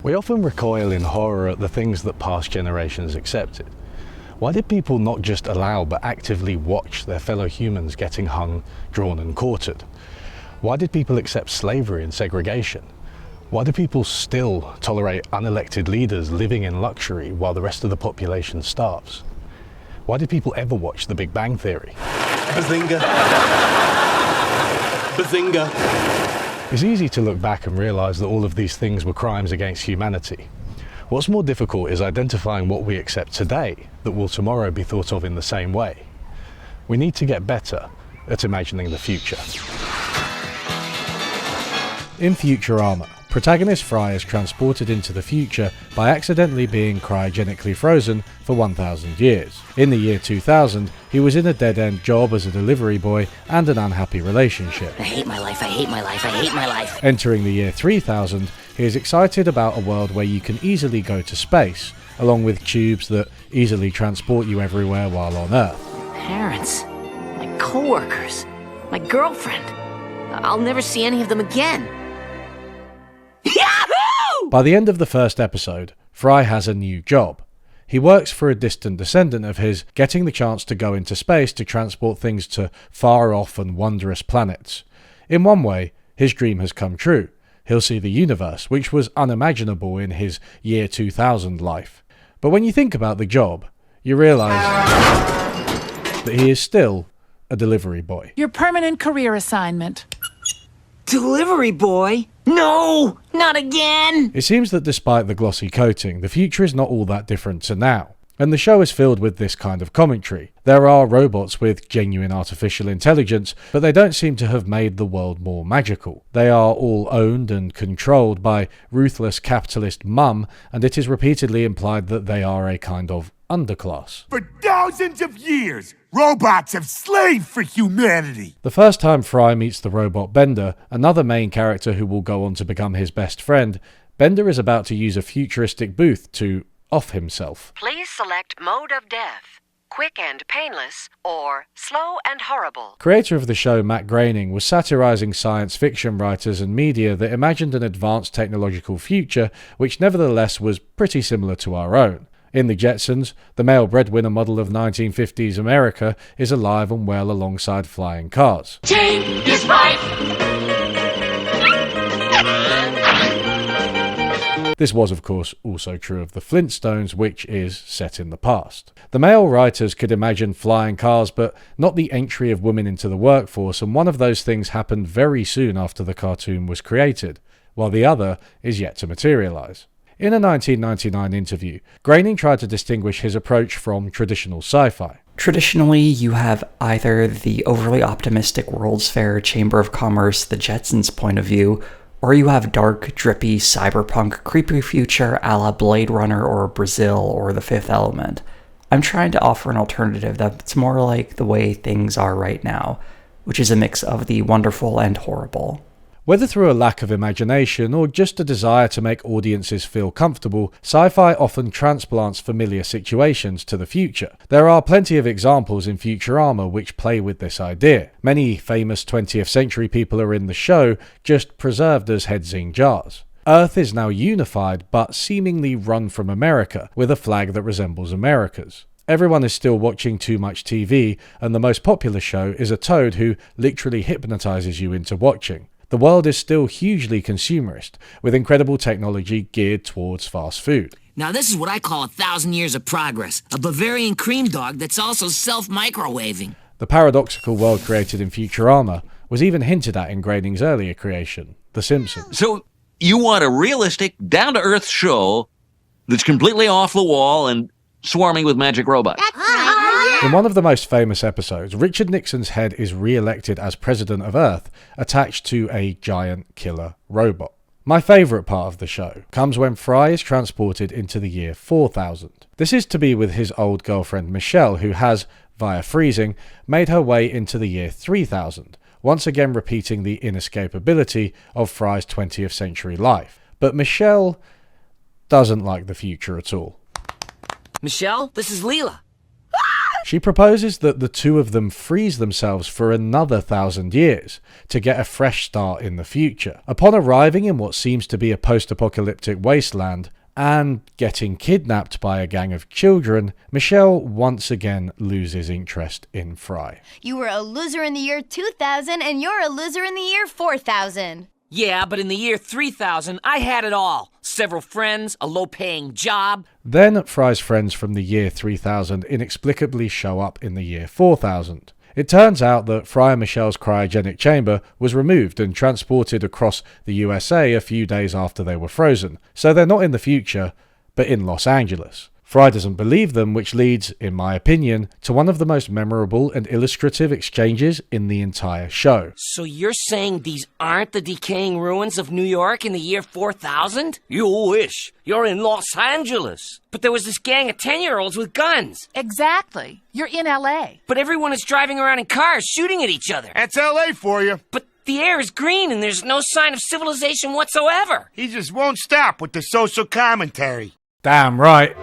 We often recoil in horror at the things that past generations accepted. Why did people not just allow but actively watch their fellow humans getting hung, drawn and quartered? Why did people accept slavery and segregation? Why do people still tolerate unelected leaders living in luxury while the rest of the population starves? Why did people ever watch The Big Bang Theory? Bazinga! Bazinga! It's easy to look back and realise that all of these things were crimes against humanity. What's more difficult is identifying what we accept today that will tomorrow be thought of in the same way. We need to get better at imagining the future. In Futurama, protagonist Fry is transported into the future by accidentally being cryogenically frozen for 1,000 years. In the year 2000, he was in a dead-end job as a delivery boy and an unhappy relationship. I hate my life, I hate my life, I hate my life. Entering the year 3000, he is excited about a world where you can easily go to space, along with tubes that easily transport you everywhere while on Earth. Parents, my co-workers, my girlfriend. I'll never see any of them again. Yahoo! By the end of the first episode, Fry has a new job. He works for a distant descendant of his, getting the chance to go into space to transport things to far off and wondrous planets. In one way, his dream has come true. He'll see the universe, which was unimaginable in his year 2000 life. But when you think about the job, you realise that he is still a delivery boy. Your permanent career assignment. Delivery boy? No! Not again! It seems that despite the glossy coating, the future is not all that different to now. And the show is filled with this kind of commentary. There are robots with genuine artificial intelligence, but they don't seem to have made the world more magical. They are all owned and controlled by ruthless capitalist mum, and it is repeatedly implied that they are a kind of underclass. For thousands of years, robots have slaved for humanity. The first time Fry meets the robot Bender, another main character who will go on to become his best friend, Bender is about to use a futuristic booth to off himself. Please select mode of death, quick and painless, or slow and horrible. Creator of the show Matt Groening was satirizing science fiction writers and media that imagined an advanced technological future which nevertheless was pretty similar to our own. In The Jetsons, the male breadwinner model of 1950s America is alive and well alongside flying cars. Take his life! This was, of course, also true of the Flintstones, which is set in the past. The male writers could imagine flying cars, but not the entry of women into the workforce, and one of those things happened very soon after the cartoon was created, while the other is yet to materialise. In a 1999 interview, Groening tried to distinguish his approach from traditional sci-fi. Traditionally, you have either the overly optimistic World's Fair, Chamber of Commerce, the Jetsons point of view, or you have dark, drippy, cyberpunk, creepy future a la Blade Runner or Brazil or The Fifth Element. I'm trying to offer an alternative that's more like the way things are right now, which is a mix of the wonderful and horrible. Whether through a lack of imagination or just a desire to make audiences feel comfortable, sci-fi often transplants familiar situations to the future. There are plenty of examples in Futurama which play with this idea. Many famous 20th century people are in the show, just preserved as heads in jars. Earth is now unified but seemingly run from America, with a flag that resembles America's. Everyone is still watching too much TV, and the most popular show is a toad who literally hypnotizes you into watching. The world is still hugely consumerist, with incredible technology geared towards fast food. Now this is what I call 1,000 years of progress. A Bavarian cream dog that's also self-microwaving. The paradoxical world created in Futurama was even hinted at in Groening's earlier creation, The Simpsons. So you want a realistic, down-to-earth show that's completely off the wall and swarming with magic robots. In one of the most famous episodes, Richard Nixon's head is re-elected as President of Earth, attached to a giant killer robot. My favourite part of the show comes when Fry is transported into the year 4000. This is to be with his old girlfriend Michelle, who has, via freezing, made her way into the year 3000, once again repeating the inescapability of Fry's 20th century life. But Michelle doesn't like the future at all. Michelle, this is Leela. She proposes that the two of them freeze themselves for another 1,000 years to get a fresh start in the future. Upon arriving in what seems to be a post-apocalyptic wasteland, and getting kidnapped by a gang of children, Michelle once again loses interest in Fry. You were a loser in the year 2000, and you're a loser in the year 4000. Yeah, but in the year 3000, I had it all. Several friends, a low-paying job. Then Fry's friends from the year 3000 inexplicably show up in the year 4000. It turns out that Fry and Michelle's cryogenic chamber was removed and transported across the USA a few days after they were frozen, so they're not in the future, but in Los Angeles. Fry doesn't believe them, which leads, in my opinion, to one of the most memorable and illustrative exchanges in the entire show. So you're saying these aren't the decaying ruins of New York in the year 4000? You wish. You're in Los Angeles. But there was this gang of 10-year-olds with guns. Exactly. You're in L.A. But everyone is driving around in cars shooting at each other. That's L.A. for you. But the air is green and there's no sign of civilization whatsoever. He just won't stop with the social commentary. Damn right.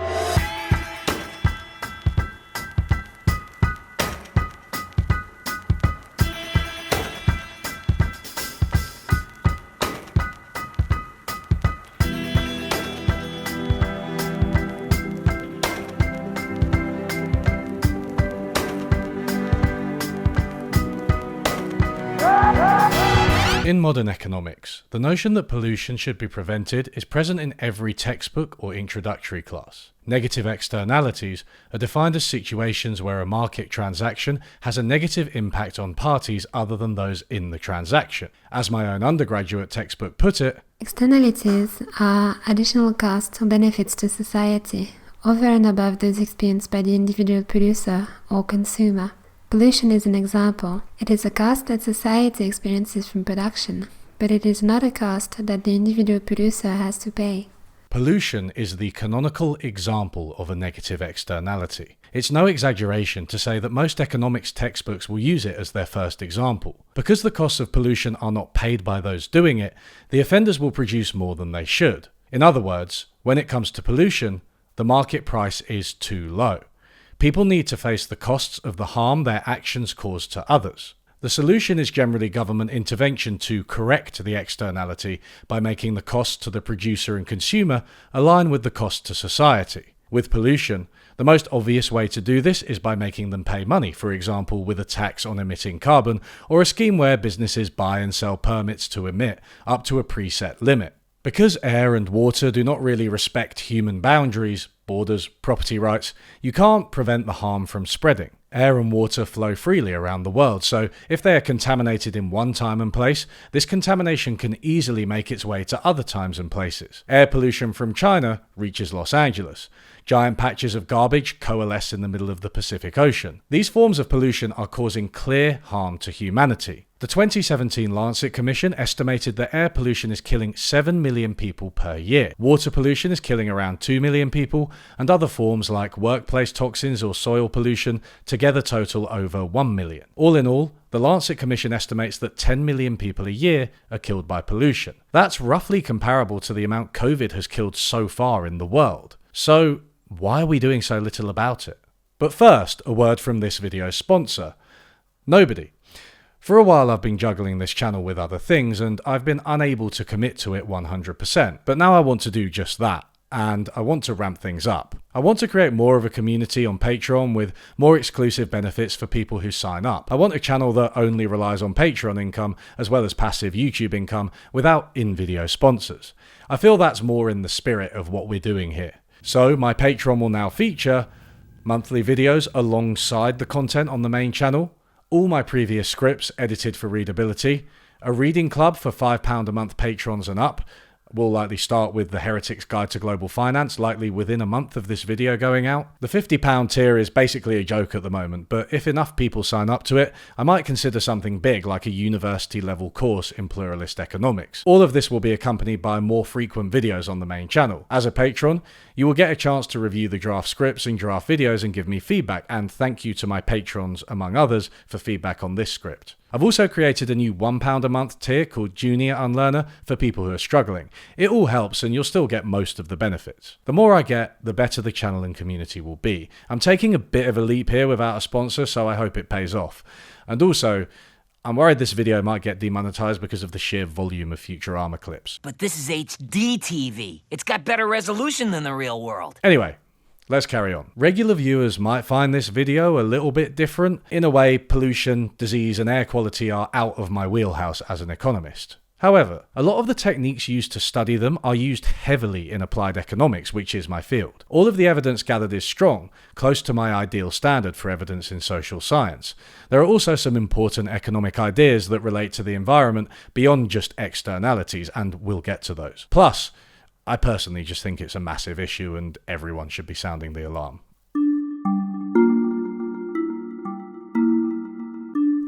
In modern economics, the notion that pollution should be prevented is present in every textbook or introductory class. Negative externalities are defined as situations where a market transaction has a negative impact on parties other than those in the transaction. As my own undergraduate textbook put it, externalities are additional costs or benefits to society, over and above those experienced by the individual producer or consumer. Pollution is an example. It is a cost that society experiences from production, but it is not a cost that the individual producer has to pay. Pollution is the canonical example of a negative externality. It's no exaggeration to say that most economics textbooks will use it as their first example. Because the costs of pollution are not paid by those doing it, the offenders will produce more than they should. In other words, when it comes to pollution, the market price is too low. People need to face the costs of the harm their actions cause to others. The solution is generally government intervention to correct the externality by making the cost to the producer and consumer align with the cost to society. With pollution, the most obvious way to do this is by making them pay money, for example with a tax on emitting carbon, or a scheme where businesses buy and sell permits to emit, up to a preset limit. Because air and water do not really respect human boundaries, borders, property rights, you can't prevent the harm from spreading. Air and water flow freely around the world, so if they are contaminated in one time and place, this contamination can easily make its way to other times and places. Air pollution from China reaches Los Angeles. Giant patches of garbage coalesce in the middle of the Pacific Ocean. These forms of pollution are causing clear harm to humanity. The 2017 Lancet Commission estimated that air pollution is killing 7 million people per year. Water pollution is killing around 2 million people, and other forms like workplace toxins or soil pollution together total over 1 million. All in all, the Lancet Commission estimates that 10 million people a year are killed by pollution. That's roughly comparable to the amount COVID has killed so far in the world. So, why are we doing so little about it? But first, a word from this video's sponsor, Nobody. For a while I've been juggling this channel with other things and I've been unable to commit to it 100%, but now I want to do just that, and I want to ramp things up. I want to create more of a community on Patreon with more exclusive benefits for people who sign up. I want a channel that only relies on Patreon income as well as passive YouTube income without in-video sponsors. I feel that's more in the spirit of what we're doing here. So my Patreon will now feature monthly videos alongside the content on the main channel, all my previous scripts edited for readability, a reading club for £5 a month patrons and up. We'll likely start with The Heretic's Guide to Global Finance, likely within a month of this video going out. The £50 tier is basically a joke at the moment, but if enough people sign up to it, I might consider something big like a university-level course in pluralist economics. All of this will be accompanied by more frequent videos on the main channel. As a patron, you will get a chance to review the draft scripts and draft videos and give me feedback, and thank you to my patrons, among others, for feedback on this script. I've also created a new £1 a month tier called Junior Unlearner for people who are struggling. It all helps and you'll still get most of the benefits. The more I get, the better the channel and community will be. I'm taking a bit of a leap here without a sponsor, so I hope it pays off. And also, I'm worried this video might get demonetized because of the sheer volume of Futurama clips. But this is HD TV. It's got better resolution than the real world. Anyway, let's carry on. Regular viewers might find this video a little bit different. In a way, pollution, disease, and air quality are out of my wheelhouse as an economist. However, a lot of the techniques used to study them are used heavily in applied economics, which is my field. All of the evidence gathered is strong, close to my ideal standard for evidence in social science. There are also some important economic ideas that relate to the environment beyond just externalities, and we'll get to those. Plus, I personally just think it's a massive issue and everyone should be sounding the alarm.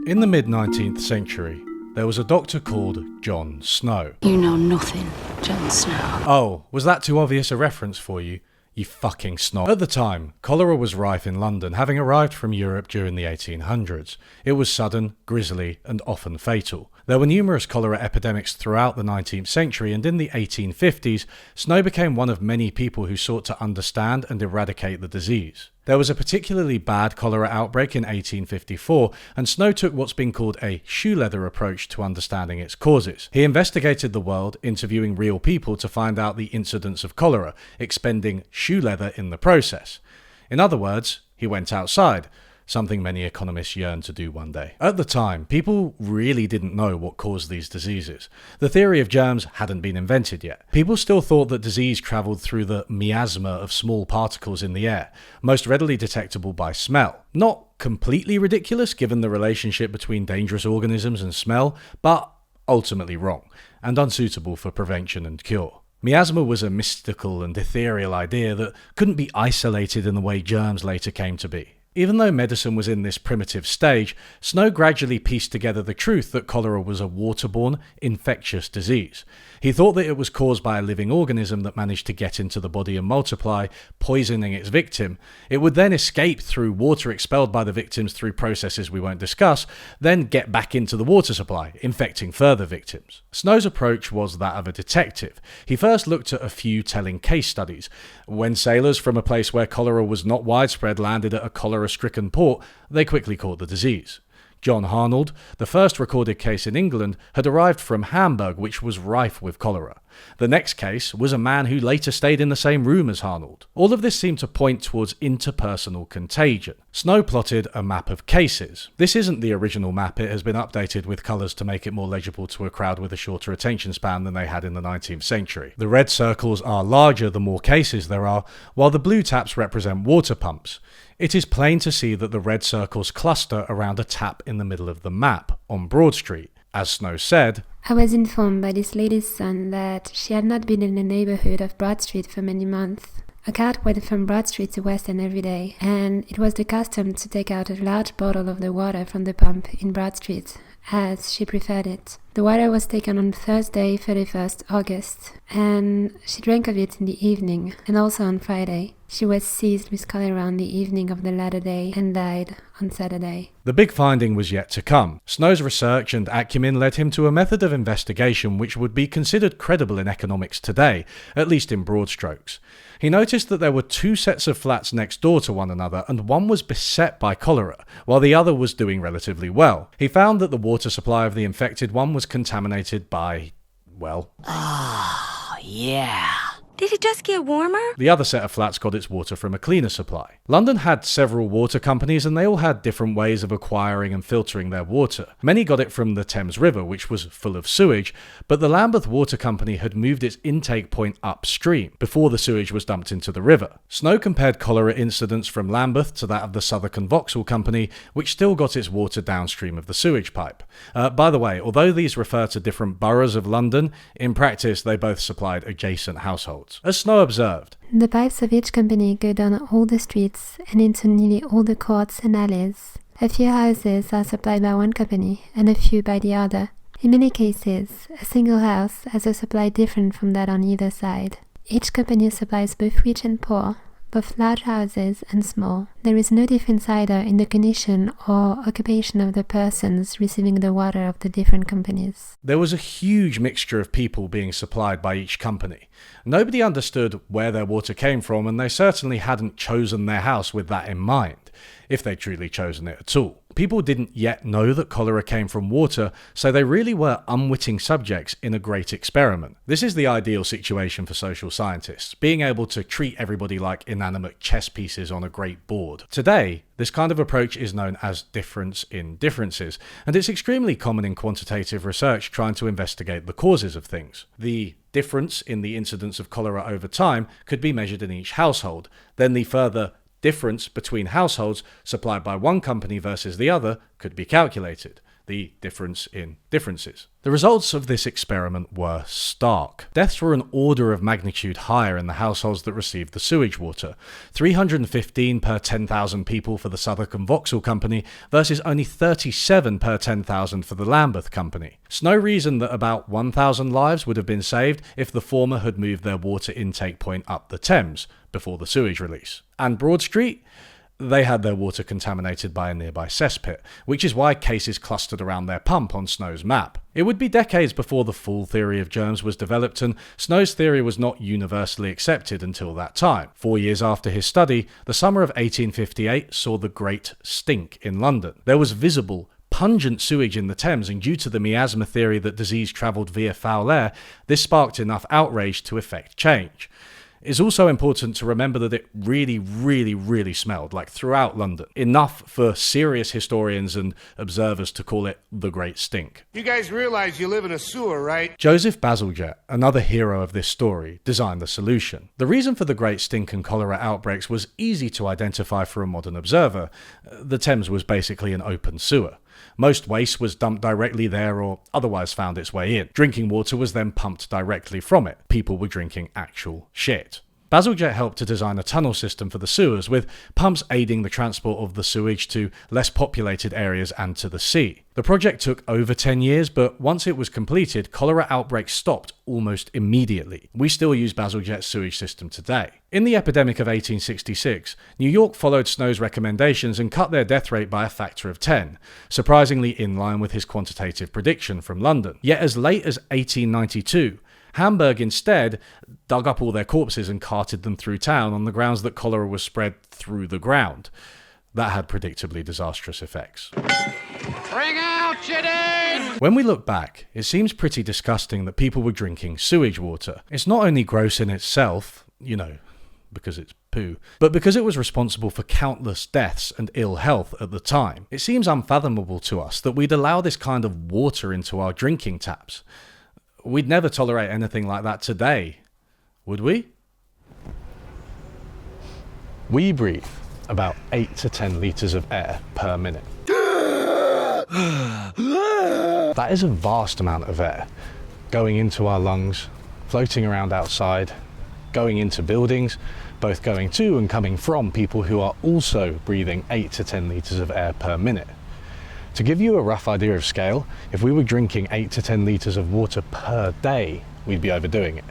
In the mid-19th century, there was a doctor called John Snow. You know nothing, Jon Snow. Oh, was that too obvious a reference for you? You fucking snob. At the time, cholera was rife in London, having arrived from Europe during the 1800s. It was sudden, grisly, and often fatal. There were numerous cholera epidemics throughout the 19th century, and in the 1850s, Snow became one of many people who sought to understand and eradicate the disease. There was a particularly bad cholera outbreak in 1854, and Snow took what's been called a shoe leather approach to understanding its causes. He investigated the world, interviewing real people to find out the incidence of cholera, expending shoe leather in the process. In other words, he went outside, something many economists yearn to do one day. At the time, people really didn't know what caused these diseases. The theory of germs hadn't been invented yet. People still thought that disease travelled through the miasma of small particles in the air, most readily detectable by smell. Not completely ridiculous given the relationship between dangerous organisms and smell, but ultimately wrong, and unsuitable for prevention and cure. Miasma was a mystical and ethereal idea that couldn't be isolated in the way germs later came to be. Even though medicine was in this primitive stage, Snow gradually pieced together the truth that cholera was a waterborne, infectious disease. He thought that it was caused by a living organism that managed to get into the body and multiply, poisoning its victim. It would then escape through water expelled by the victims through processes we won't discuss, then get back into the water supply, infecting further victims. Snow's approach was that of a detective. He first looked at a few telling case studies. When sailors from a place where cholera was not widespread landed at a cholera-stricken port, they quickly caught the disease. John Harnold, the first recorded case in England, had arrived from Hamburg, which was rife with cholera. The next case was a man who later stayed in the same room as Harnold. All of this seemed to point towards interpersonal contagion. Snow plotted a map of cases. This isn't the original map, it has been updated with colours to make it more legible to a crowd with a shorter attention span than they had in the 19th century. The red circles are larger the more cases there are, while the blue taps represent water pumps. It is plain to see that the red circles cluster around a tap in the middle of the map, on Broad Street. As Snow said, I was informed by this lady's son that she had not been in the neighborhood of Broad Street for many months. A cart went from Broad Street to West End every day, and it was the custom to take out a large bottle of the water from the pump in Broad Street, as she preferred it. The water was taken on Thursday, 31st August, and she drank of it in the evening, and also on Friday. She was seized with cholera on the evening of the latter day and died on Saturday. The big finding was yet to come. Snow's research and acumen led him to a method of investigation which would be considered credible in economics today, at least in broad strokes. He noticed that there were two sets of flats next door to one another, and one was beset by cholera, while the other was doing relatively well. He found that the water supply of the infected one was contaminated by, well... Oh, yeah. Did it just get warmer? The other set of flats got its water from a cleaner supply. London had several water companies and they all had different ways of acquiring and filtering their water. Many got it from the Thames River, which was full of sewage, but the Lambeth Water Company had moved its intake point upstream, before the sewage was dumped into the river. Snow compared cholera incidents from Lambeth to that of the Southwark and Vauxhall Company, which still got its water downstream of the sewage pipe. By the way, although these refer to different boroughs of London, in practice they both supplied adjacent households. As Snow observed, the pipes of each company go down all the streets and into nearly all the courts and alleys. A few houses are supplied by one company and a few by the other. In many cases, a single house has a supply different from that on either side. Each company supplies both rich and poor, both large houses and small. There is no difference either in the condition or occupation of the persons receiving the water of the different companies. There was a huge mixture of people being supplied by each company. Nobody understood where their water came from, and they certainly hadn't chosen their house with that in mind, if they'd truly chosen it at all. People didn't yet know that cholera came from water, so they really were unwitting subjects in a great experiment. This is the ideal situation for social scientists, being able to treat everybody like inanimate chess pieces on a great board. Today, this kind of approach is known as difference in differences, and it's extremely common in quantitative research trying to investigate the causes of things. The difference in the incidence of cholera over time could be measured in each household. Then the further difference between households supplied by one company versus the other could be calculated. The difference in differences. The results of this experiment were stark. Deaths were an order of magnitude higher in the households that received the sewage water, 315 per 10,000 people for the Southwark and Vauxhall Company versus only 37 per 10,000 for the Lambeth Company. It's no reason that about 1,000 lives would have been saved if the former had moved their water intake point up the Thames before the sewage release. And Broad Street? They had their water contaminated by a nearby cesspit, which is why cases clustered around their pump on Snow's map. It would be decades before the full theory of germs was developed, and Snow's theory was not universally accepted until that time. 4 years after his study, the summer of 1858 saw the Great Stink in London. There was visible, pungent sewage in the Thames, and due to the miasma theory that disease travelled via foul air, this sparked enough outrage to effect change. It's also important to remember that it really smelled, like throughout London. Enough for serious historians and observers to call it the Great Stink. You guys realize you live in a sewer, right? Joseph Bazalgette, another hero of this story, designed the solution. The reason for the Great Stink and cholera outbreaks was easy to identify for a modern observer. The Thames was basically an open sewer. Most waste was dumped directly there or otherwise found its way in. Drinking water was then pumped directly from it. People were drinking actual shit. Bazalgette helped to design a tunnel system for the sewers, with pumps aiding the transport of the sewage to less populated areas and to the sea. The project took over 10 years, but once it was completed, cholera outbreaks stopped almost immediately. We still use Bazalgette's sewage system today. In the epidemic of 1866, New York followed Snow's recommendations and cut their death rate by a factor of 10, surprisingly in line with his quantitative prediction from London. Yet as late as 1892, Hamburg instead dug up all their corpses and carted them through town on the grounds that cholera was spread through the ground. That had predictably disastrous effects. Bring out your dead! When we look back, it seems pretty disgusting that people were drinking sewage water. It's not only gross in itself, because it's poo, but because it was responsible for countless deaths and ill health at the time. It seems unfathomable to us that we'd allow this kind of water into our drinking taps. We'd never tolerate anything like that today, would we? We breathe about 8 to 10 litres of air per minute. That is a vast amount of air going into our lungs, floating around outside, going into buildings, both going to and coming from people who are also breathing 8 to 10 litres of air per minute. To give you a rough idea of scale, if we were drinking 8 to 10 litres of water per day, we'd be overdoing it.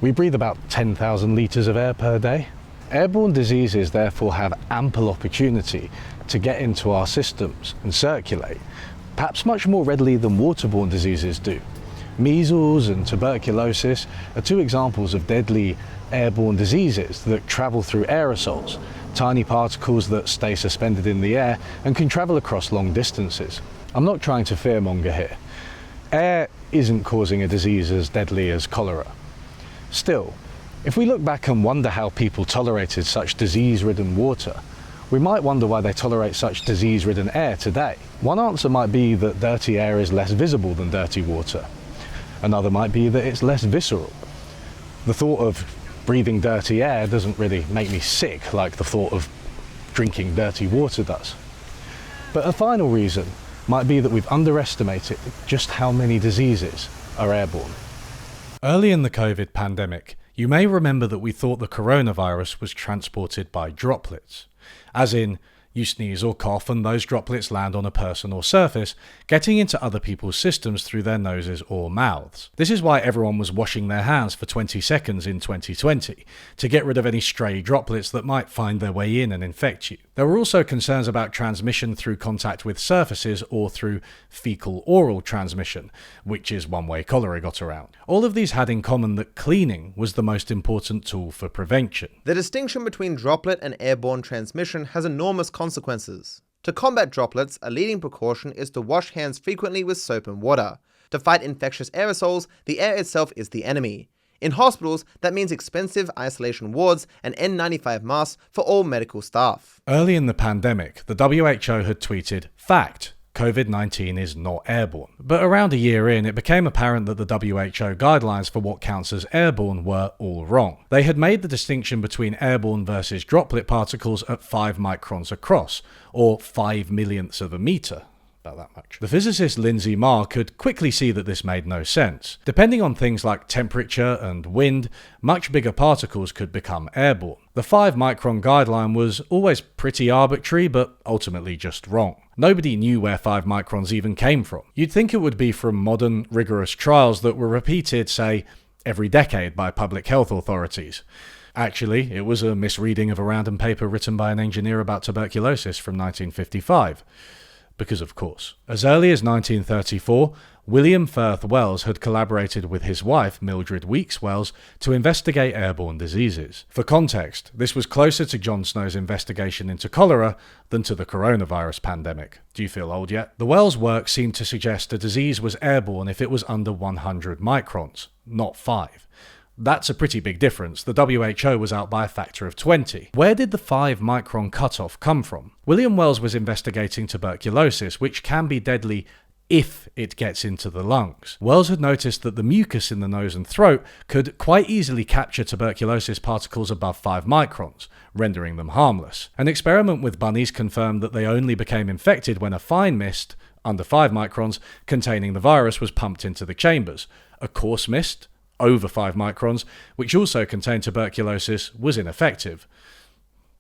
We breathe about 10,000 litres of air per day. Airborne diseases therefore have ample opportunity to get into our systems and circulate, perhaps much more readily than waterborne diseases do. Measles and tuberculosis are two examples of deadly airborne diseases that travel through aerosols, tiny particles that stay suspended in the air and can travel across long distances. I'm not trying to fearmonger here. Air isn't causing a disease as deadly as cholera. Still, if we look back and wonder how people tolerated such disease-ridden water, we might wonder why they tolerate such disease-ridden air today. One answer might be that dirty air is less visible than dirty water. Another might be that it's less visceral. The thought of breathing dirty air doesn't really make me sick like the thought of drinking dirty water does. But a final reason might be that we've underestimated just how many diseases are airborne. Early in the COVID pandemic, you may remember that we thought the coronavirus was transported by droplets. As in, You sneeze or cough and those droplets land on a person or surface, getting into other people's systems through their noses or mouths. This is why everyone was washing their hands for 20 seconds in 2020, to get rid of any stray droplets that might find their way in and infect you. There were also concerns about transmission through contact with surfaces or through fecal-oral transmission, which is one way cholera got around. All of these had in common that cleaning was the most important tool for prevention. The distinction between droplet and airborne transmission has enormous consequences. To combat droplets, a leading precaution is to wash hands frequently with soap and water. To fight infectious aerosols, the air itself is the enemy. In hospitals, that means expensive isolation wards and N95 masks for all medical staff. Early in the pandemic, the WHO had tweeted, "Fact, COVID-19 is not airborne." But around a year in, it became apparent that the WHO guidelines for what counts as airborne were all wrong. They had made the distinction between airborne versus droplet particles at 5 microns across, or 5 millionths of a meter. About that much. The physicist Lindsay Marr could quickly see that this made no sense. Depending on things like temperature and wind, much bigger particles could become airborne. The 5 micron guideline was always pretty arbitrary, but ultimately just wrong. Nobody knew where 5 microns even came from. You'd think it would be from modern, rigorous trials that were repeated, say, every decade by public health authorities. Actually, it was a misreading of a random paper written by an engineer about tuberculosis from 1955. Because of course. As early as 1934, William Firth Wells had collaborated with his wife, Mildred Weeks Wells, to investigate airborne diseases. For context, this was closer to Jon Snow's investigation into cholera than to the coronavirus pandemic. Do you feel old yet? The Wells work seemed to suggest a disease was airborne if it was under 100 microns, not 5. That's a pretty big difference. The WHO was out by a factor of 20. Where did the 5 micron cutoff come from? William Wells was investigating tuberculosis, which can be deadly if it gets into the lungs. Wells had noticed that the mucus in the nose and throat could quite easily capture tuberculosis particles above 5 microns, rendering them harmless. An experiment with bunnies confirmed that they only became infected when a fine mist, under 5 microns, containing the virus was pumped into the chambers. A coarse mist, over 5 microns, which also contained tuberculosis, was ineffective.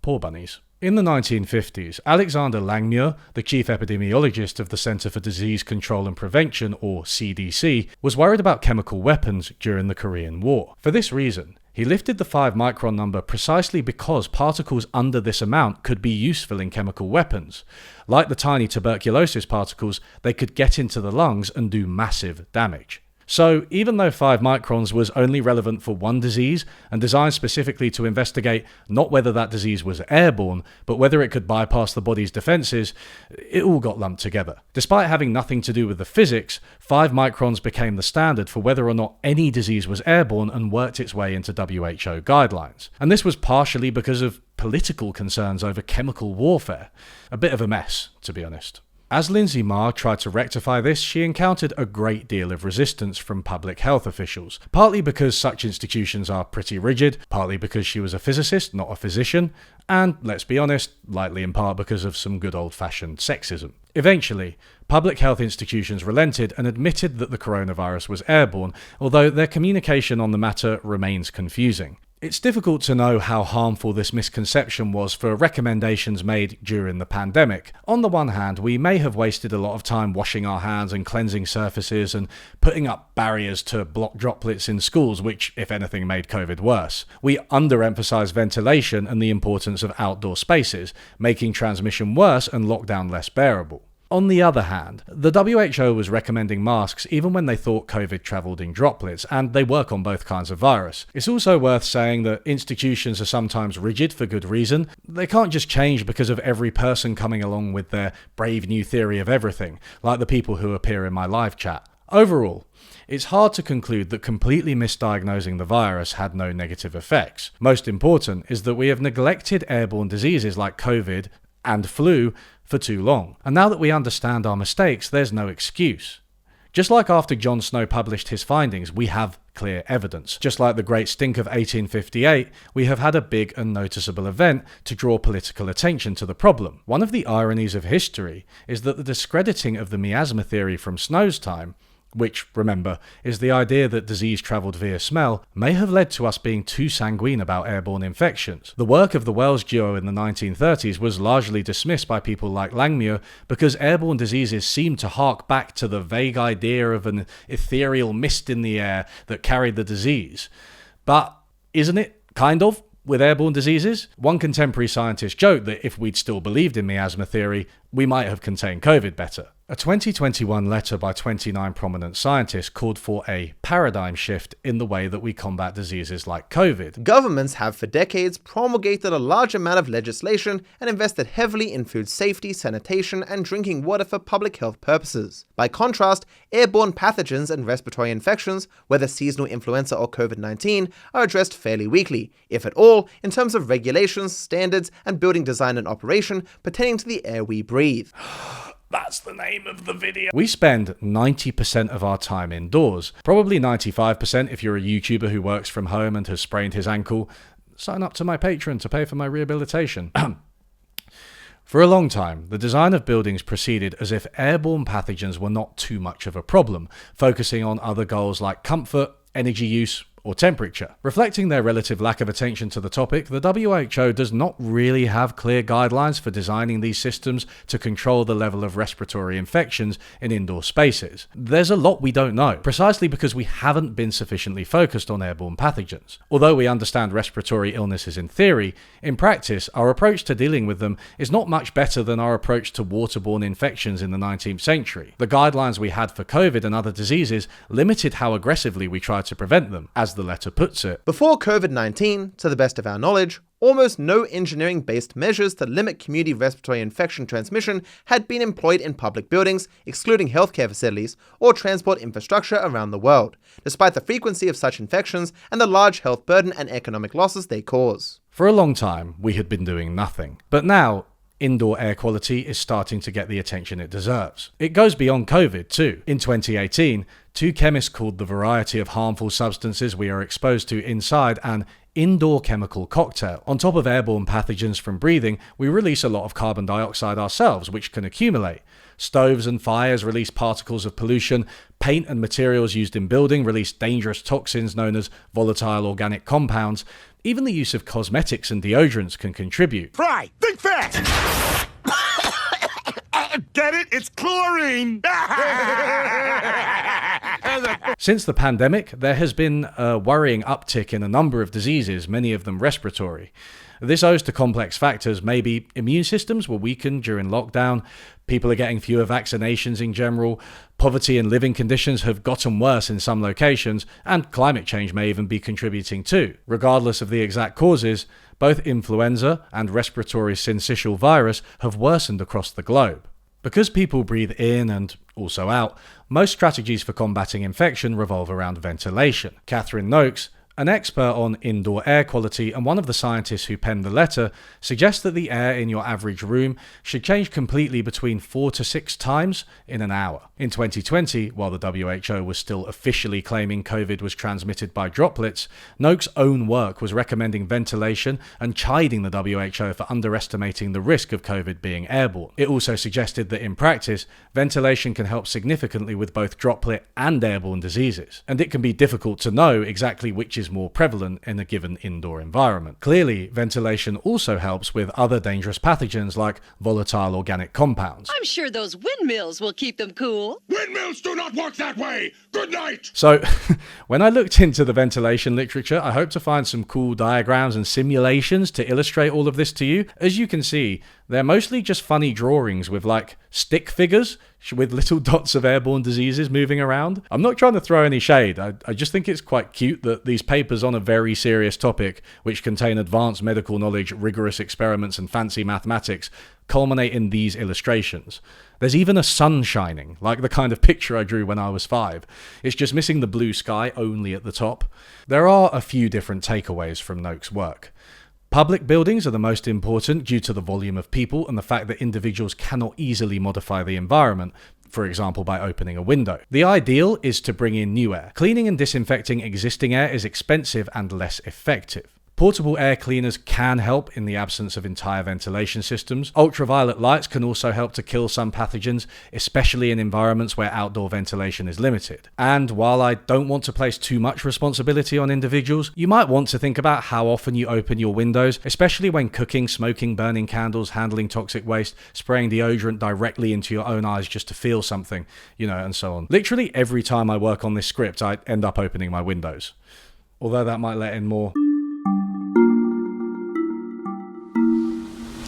Poor bunnies. In the 1950s, Alexander Langmuir, the chief epidemiologist of the Center for Disease Control and Prevention, or CDC, was worried about chemical weapons during the Korean War. For this reason, he lifted the 5 micron number precisely because particles under this amount could be useful in chemical weapons. Like the tiny tuberculosis particles, they could get into the lungs and do massive damage. So, even though 5 microns was only relevant for one disease and designed specifically to investigate not whether that disease was airborne, but whether it could bypass the body's defenses, it all got lumped together. Despite having nothing to do with the physics, 5 microns became the standard for whether or not any disease was airborne and worked its way into WHO guidelines. And this was partially because of political concerns over chemical warfare. A bit of a mess, to be honest. As Lindsay Marr tried to rectify this, she encountered a great deal of resistance from public health officials, partly because such institutions are pretty rigid, partly because she was a physicist, not a physician, and, let's be honest, likely in part because of some good old-fashioned sexism. Eventually, public health institutions relented and admitted that the coronavirus was airborne, although their communication on the matter remains confusing. It's difficult to know how harmful this misconception was for recommendations made during the pandemic. On the one hand, we may have wasted a lot of time washing our hands and cleansing surfaces and putting up barriers to block droplets in schools, which, if anything, made COVID worse. We underemphasized ventilation and the importance of outdoor spaces, making transmission worse and lockdown less bearable. On the other hand, the WHO was recommending masks even when they thought COVID travelled in droplets, and they work on both kinds of virus. It's also worth saying that institutions are sometimes rigid for good reason. They can't just change because of every person coming along with their brave new theory of everything, like the people who appear in my live chat. Overall, it's hard to conclude that completely misdiagnosing the virus had no negative effects. Most important is that we have neglected airborne diseases like COVID and flu for too long. And now that we understand our mistakes, there's no excuse. Just like after Jon Snow published his findings, we have clear evidence. Just like the Great Stink of 1858, we have had a big and noticeable event to draw political attention to the problem. One of the ironies of history is that the discrediting of the miasma theory from Snow's time which, remember, is the idea that disease travelled via smell, may have led to us being too sanguine about airborne infections. The work of the Wells duo in the 1930s was largely dismissed by people like Langmuir because airborne diseases seemed to hark back to the vague idea of an ethereal mist in the air that carried the disease. But isn't it, kind of, with airborne diseases? One contemporary scientist joked that if we'd still believed in miasma theory, we might have contained COVID better. A 2021 letter by 29 prominent scientists called for a paradigm shift in the way that we combat diseases like COVID. Governments have for decades promulgated a large amount of legislation and invested heavily in food safety, sanitation, and drinking water for public health purposes. By contrast, airborne pathogens and respiratory infections, whether seasonal influenza or COVID-19, are addressed fairly weakly, if at all, in terms of regulations, standards, and building design and operation pertaining to the air we breathe. That's the name of the video. We spend 90% of our time indoors. Probably 95% if you're a YouTuber who works from home and has sprained his ankle. Sign up to my Patreon to pay for my rehabilitation. For a long time, the design of buildings proceeded as if airborne pathogens were not too much of a problem, focusing on other goals like comfort, energy use, or temperature. Reflecting their relative lack of attention to the topic, the WHO does not really have clear guidelines for designing these systems to control the level of respiratory infections in indoor spaces. There's a lot we don't know, precisely because we haven't been sufficiently focused on airborne pathogens. Although we understand respiratory illnesses in theory, in practice, our approach to dealing with them is not much better than our approach to waterborne infections in the 19th century. The guidelines we had for COVID and other diseases limited how aggressively we tried to prevent them, as the letter puts it. Before COVID-19, to the best of our knowledge, almost no engineering-based measures to limit community respiratory infection transmission had been employed in public buildings, excluding healthcare facilities, or transport infrastructure around the world, despite the frequency of such infections and the large health burden and economic losses they cause. For a long time, we had been doing nothing. But now, indoor air quality is starting to get the attention it deserves. It goes beyond COVID too. In 2018, two chemists called the variety of harmful substances we are exposed to inside an indoor chemical cocktail. On top of airborne pathogens from breathing, we release a lot of carbon dioxide ourselves, which can accumulate. Stoves and fires release particles of pollution. Paint and materials used in building release dangerous toxins known as volatile organic compounds. Even the use of cosmetics and deodorants can contribute. Fry, think fast! Get it? It's chlorine! Since the pandemic, there has been a worrying uptick in a number of diseases, many of them respiratory. This owes to complex factors. Maybe immune systems were weakened during lockdown, people are getting fewer vaccinations in general, poverty and living conditions have gotten worse in some locations, and climate change may even be contributing too. Regardless of the exact causes, both influenza and respiratory syncytial virus have worsened across the globe. Because people breathe in and also out, most strategies for combating infection revolve around ventilation. Catherine Noakes, an expert on indoor air quality and one of the scientists who penned the letter, suggests that the air in your average room should change completely between 4 to 6 times in an hour. In 2020, while the WHO was still officially claiming COVID was transmitted by droplets, Noakes' own work was recommending ventilation and chiding the WHO for underestimating the risk of COVID being airborne. It also suggested that in practice, ventilation can help significantly with both droplet and airborne diseases, and it can be difficult to know exactly which is more prevalent in a given indoor environment. Clearly, ventilation also helps with other dangerous pathogens like volatile organic compounds. I'm sure those windmills will keep them cool. Windmills do not work that way! Good night! So, when I looked into the ventilation literature, I hope to find some cool diagrams and simulations to illustrate all of this to you. As you can see, they're mostly just funny drawings with like stick figures with little dots of airborne diseases moving around. I'm not trying to throw any shade. I just think it's quite cute that these papers on a very serious topic, which contain advanced medical knowledge, rigorous experiments, and fancy mathematics, culminate in these illustrations. There's even a sun shining, like the kind of picture I drew when I was 5. It's just missing the blue sky only at the top. There are a few different takeaways from Noakes' work. Public buildings are the most important due to the volume of people and the fact that individuals cannot easily modify the environment, for example by opening a window. The ideal is to bring in new air. Cleaning and disinfecting existing air is expensive and less effective. Portable air cleaners can help in the absence of entire ventilation systems. Ultraviolet lights can also help to kill some pathogens, especially in environments where outdoor ventilation is limited. And while I don't want to place too much responsibility on individuals, you might want to think about how often you open your windows, especially when cooking, smoking, burning candles, handling toxic waste, spraying deodorant directly into your own eyes just to feel something, and so on. Literally every time I work on this script, I end up opening my windows. Although that might let in more.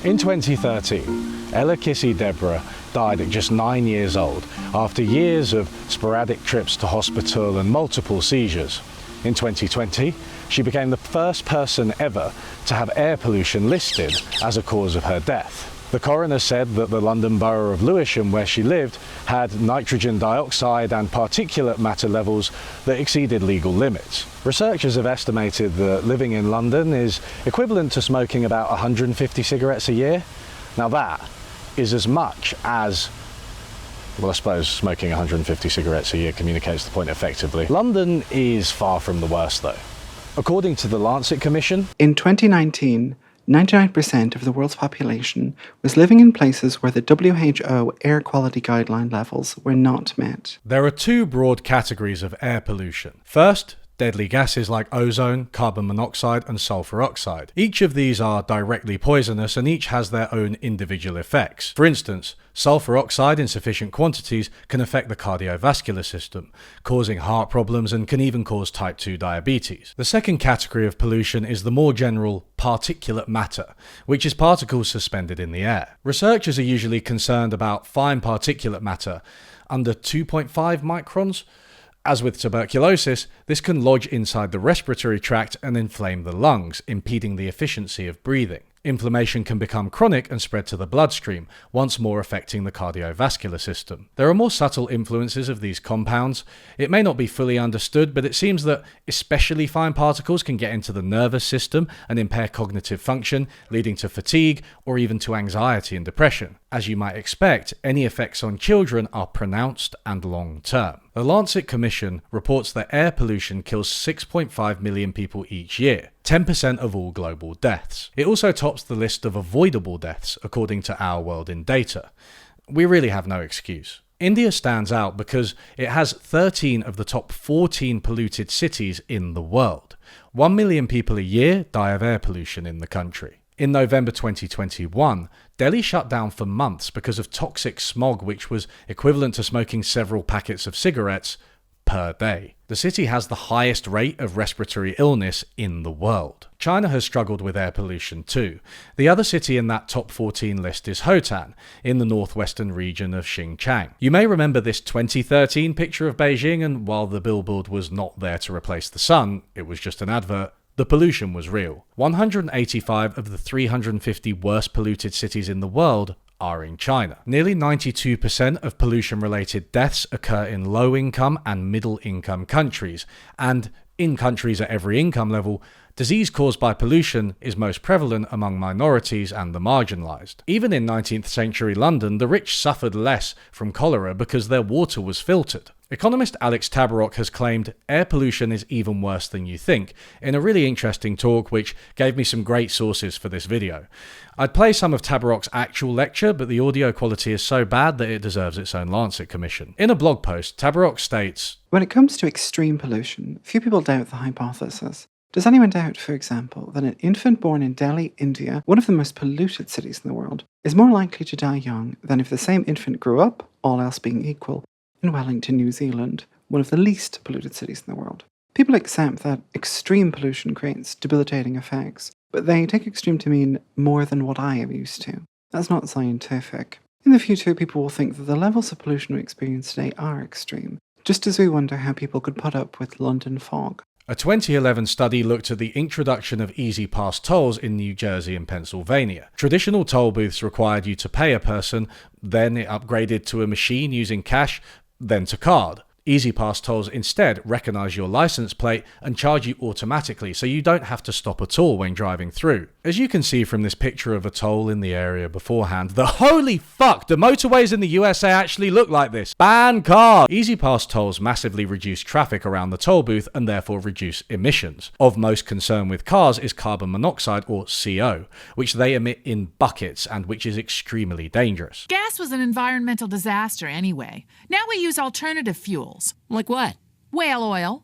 In 2013, Ella Kissy Deborah died at just 9 years old after years of sporadic trips to hospital and multiple seizures. In 2020, she became the first person ever to have air pollution listed as a cause of her death. The coroner said that the London borough of Lewisham, where she lived, had nitrogen dioxide and particulate matter levels that exceeded legal limits. Researchers have estimated that living in London is equivalent to smoking about 150 cigarettes a year. Now that is as much as, well, I suppose smoking 150 cigarettes a year communicates the point effectively. London is far from the worst though. According to the Lancet Commission, in 2019, 99% of the world's population was living in places where the WHO air quality guideline levels were not met. There are two broad categories of air pollution. First, deadly gases like ozone, carbon monoxide and sulfur oxide. Each of these are directly poisonous and each has their own individual effects. For instance, sulfur oxide in sufficient quantities can affect the cardiovascular system, causing heart problems and can even cause type 2 diabetes. The second category of pollution is the more general particulate matter, which is particles suspended in the air. Researchers are usually concerned about fine particulate matter under 2.5 microns. As with tuberculosis, this can lodge inside the respiratory tract and inflame the lungs, impeding the efficiency of breathing. Inflammation can become chronic and spread to the bloodstream, once more affecting the cardiovascular system. There are more subtle influences of these compounds. It may not be fully understood, but it seems that especially fine particles can get into the nervous system and impair cognitive function, leading to fatigue or even to anxiety and depression. As you might expect, any effects on children are pronounced and long-term. The Lancet Commission reports that air pollution kills 6.5 million people each year, 10% of all global deaths. It also tops the list of avoidable deaths, according to Our World in Data. We really have no excuse. India stands out because it has 13 of the top 14 polluted cities in the world. 1 million people a year die of air pollution in the country. In November 2021, Delhi shut down for months because of toxic smog, which was equivalent to smoking several packets of cigarettes per day. The city has the highest rate of respiratory illness in the world. China has struggled with air pollution too. The other city in that top 14 list is Hotan, in the northwestern region of Xinjiang. You may remember this 2013 picture of Beijing, and while the billboard was not there to replace the sun, it was just an advert. The pollution was real. 185 of the 350 worst polluted cities in the world are in China. Nearly 92% of pollution-related deaths occur in low-income and middle-income countries, and in countries at every income level, disease caused by pollution is most prevalent among minorities and the marginalised. Even in 19th century London, the rich suffered less from cholera because their water was filtered. Economist Alex Tabarrok has claimed air pollution is even worse than you think in a really interesting talk which gave me some great sources for this video. I'd play some of Tabarrok's actual lecture, but the audio quality is so bad that it deserves its own Lancet Commission. In a blog post, Tabarrok states, when it comes to extreme pollution, few people doubt the hypothesis. Does anyone doubt, for example, that an infant born in Delhi, India, one of the most polluted cities in the world, is more likely to die young than if the same infant grew up, all else being equal, in Wellington, New Zealand, one of the least polluted cities in the world? People accept that extreme pollution creates debilitating effects, but they take extreme to mean more than what I am used to. That's not scientific. In the future, people will think that the levels of pollution we experience today are extreme, just as we wonder how people could put up with London fog. A 2011 study looked at the introduction of Easy Pass tolls in New Jersey and Pennsylvania. Traditional toll booths required you to pay a person, then it upgraded to a machine using cash, then to card. Easy Pass tolls instead recognize your license plate and charge you automatically, so you don't have to stop at all when driving through. As you can see from this picture of a toll in the area beforehand, holy fuck, the motorways in the USA actually look like this. Ban cars! Easy Pass tolls massively reduce traffic around the toll booth and therefore reduce emissions. Of most concern with cars is carbon monoxide, or CO, which they emit in buckets and which is extremely dangerous. Gas was an environmental disaster anyway. Now we use alternative fuels. Like what? Whale oil.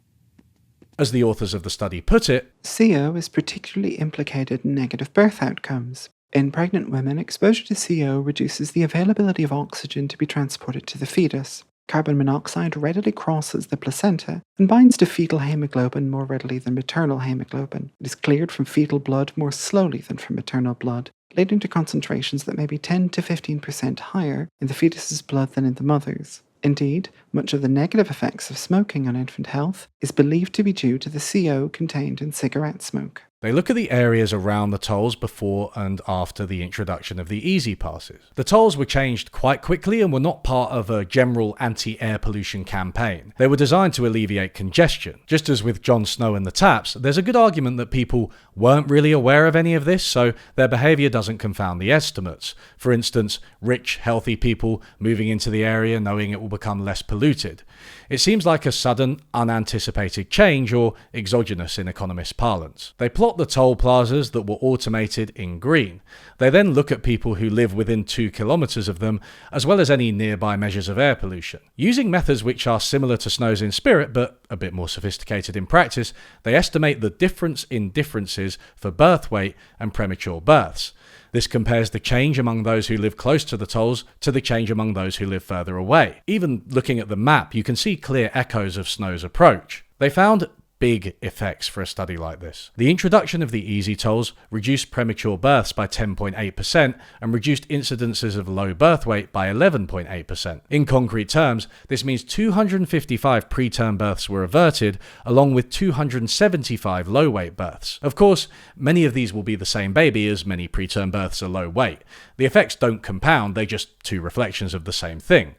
As the authors of the study put it, CO is particularly implicated in negative birth outcomes. In pregnant women, exposure to CO reduces the availability of oxygen to be transported to the fetus. Carbon monoxide readily crosses the placenta and binds to fetal hemoglobin more readily than maternal hemoglobin. It is cleared from fetal blood more slowly than from maternal blood, leading to concentrations that may be 10 to 15% higher in the fetus's blood than in the mother's. Indeed, much of the negative effects of smoking on infant health is believed to be due to the CO contained in cigarette smoke. they look at the areas around the tolls before and after the introduction of the Easy Passes. The tolls were changed quite quickly and were not part of a general anti-air pollution campaign. They were designed to alleviate congestion. Just as with Jon Snow and the taps, there's a good argument that people weren't really aware of any of this, so their behaviour doesn't confound the estimates. For instance, rich, healthy people moving into the area knowing it will become less polluted. It seems like a sudden, unanticipated change, or exogenous in Economist parlance. They plot the toll plazas that were automated in green. They then look at people who live within 2 kilometres of them, as well as any nearby measures of air pollution. Using methods which are similar to Snow's in spirit, but a bit more sophisticated in practice, they estimate the difference in differences for birth weight and premature births. This compares the change among those who live close to the tolls to the change among those who live further away. Even looking at the map, you can see clear echoes of Snow's approach. They found big effects for a study like this. The introduction of the easy tolls reduced premature births by 10.8% and reduced incidences of low birth weight by 11.8%. In concrete terms, this means 255 preterm births were averted, along with 275 low-weight births. Of course, many of these will be the same baby, as many preterm births are low weight. The effects don't compound, they're just two reflections of the same thing.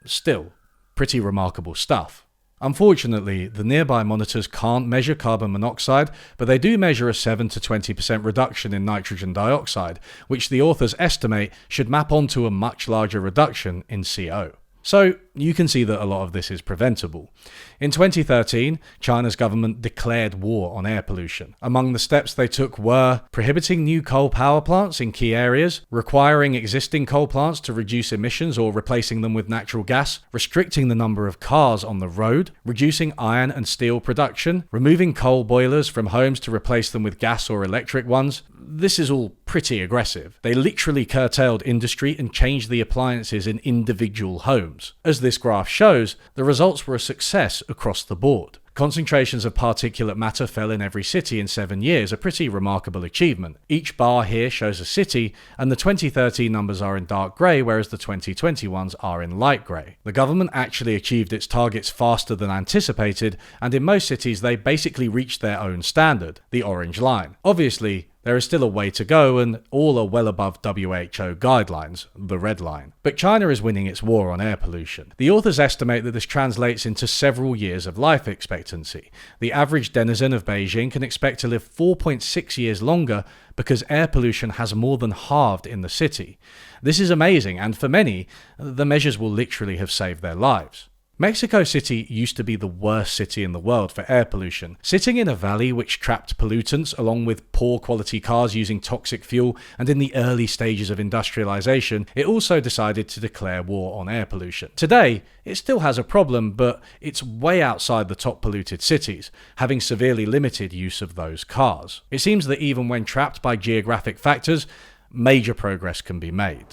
Still, pretty remarkable stuff. Unfortunately, the nearby monitors can't measure carbon monoxide, but they do measure a 7 to 20% reduction in nitrogen dioxide, which the authors estimate should map onto a much larger reduction in CO. So, you can see that a lot of this is preventable. In 2013, China's government declared war on air pollution. Among the steps they took were prohibiting new coal power plants in key areas, requiring existing coal plants to reduce emissions or replacing them with natural gas, restricting the number of cars on the road, reducing iron and steel production, removing coal boilers from homes to replace them with gas or electric ones. This is all pretty aggressive. They literally curtailed industry and changed the appliances in individual homes. As this graph shows, the results were a success across the board. Concentrations of particulate matter fell in every city in 7 years, a pretty remarkable achievement. Each bar here shows a city, and the 2013 numbers are in dark grey, whereas the 2020 ones are in light grey. The government actually achieved its targets faster than anticipated, and in most cities they basically reached their own standard, the orange line. Obviously, there is still a way to go, and all are well above WHO guidelines, the red line. But China is winning its war on air pollution. The authors estimate that this translates into several years of life expectancy. The average denizen of Beijing can expect to live 4.6 years longer because air pollution has more than halved in the city. This is amazing, and for many, the measures will literally have saved their lives. Mexico City used to be the worst city in the world for air pollution. Sitting in a valley which trapped pollutants along with poor quality cars using toxic fuel, and in the early stages of industrialization, it also decided to declare war on air pollution. Today, it still has a problem, but it's way outside the top polluted cities, having severely limited use of those cars. It seems that even when trapped by geographic factors, major progress can be made.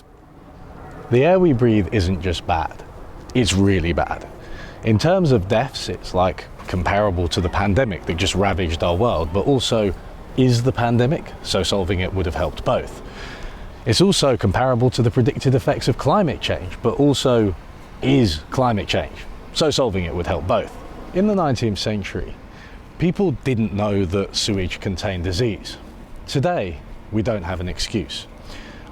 The air we breathe isn't just bad. It's really bad. In terms of deaths, it's like comparable to the pandemic that just ravaged our world, but also is the pandemic, so solving it would have helped both. It's also comparable to the predicted effects of climate change, but also is climate change, so solving it would help both. In the 19th century, people didn't know that sewage contained disease. Today, we don't have an excuse.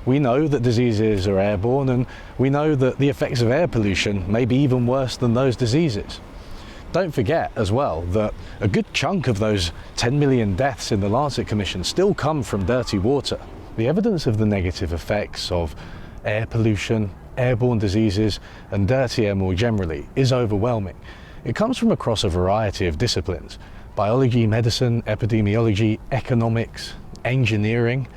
We know that diseases are airborne, and we know that the effects of air pollution may be even worse than those diseases. Don't forget as well that a good chunk of those 10 million deaths in the Lancet Commission still come from dirty water. The evidence of the negative effects of air pollution, airborne diseases, and dirty air more generally is overwhelming. It comes from across a variety of disciplines: biology, medicine, epidemiology, economics, engineering.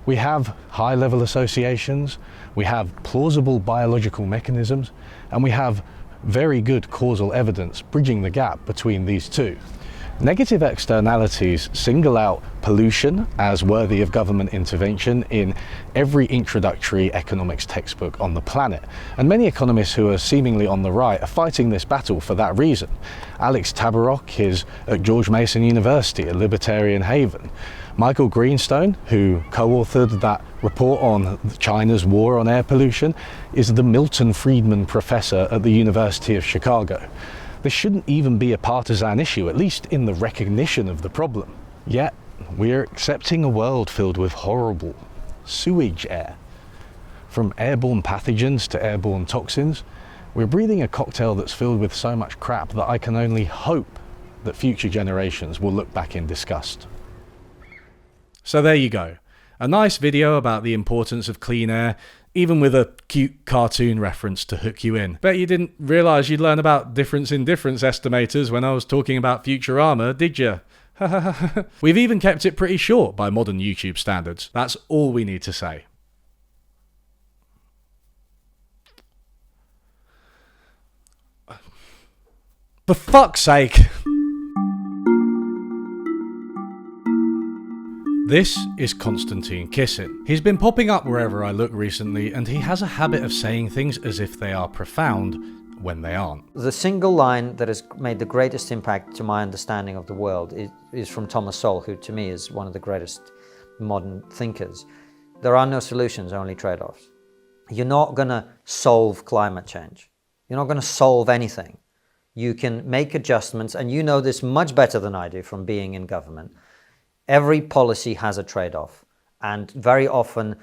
We have high-level associations, we have plausible biological mechanisms, and we have very good causal evidence bridging the gap between these two. Negative externalities single out pollution as worthy of government intervention in every introductory economics textbook on the planet, and many economists who are seemingly on the right are fighting this battle for that reason. Alex Tabarrok is at George Mason University, a libertarian haven. Michael Greenstone, who co-authored that report on China's war on air pollution, is the Milton Friedman Professor at the University of Chicago. This shouldn't even be a partisan issue, at least in the recognition of the problem. Yet, we're accepting a world filled with horrible sewage air. From airborne pathogens to airborne toxins, we're breathing a cocktail that's filled with so much crap that I can only hope that future generations will look back in disgust. So there you go. A nice video about the importance of clean air, even with a cute cartoon reference to hook you in. Bet you didn't realise you'd learn about difference in difference estimators when I was talking about Futurama, did you? We've even kept it pretty short by modern YouTube standards. That's all we need to say. For fuck's sake! This is Konstantin Kisin. He's been popping up wherever I look recently, and he has a habit of saying things as if they are profound when they aren't. The single line that has made the greatest impact to my understanding of the world is from Thomas Sowell, who to me is one of the greatest modern thinkers. There are no solutions, only trade-offs. You're not going to solve climate change. You're not going to solve anything. You can make adjustments, and you know this much better than I do from being in government. Every policy has a trade-off, and very often,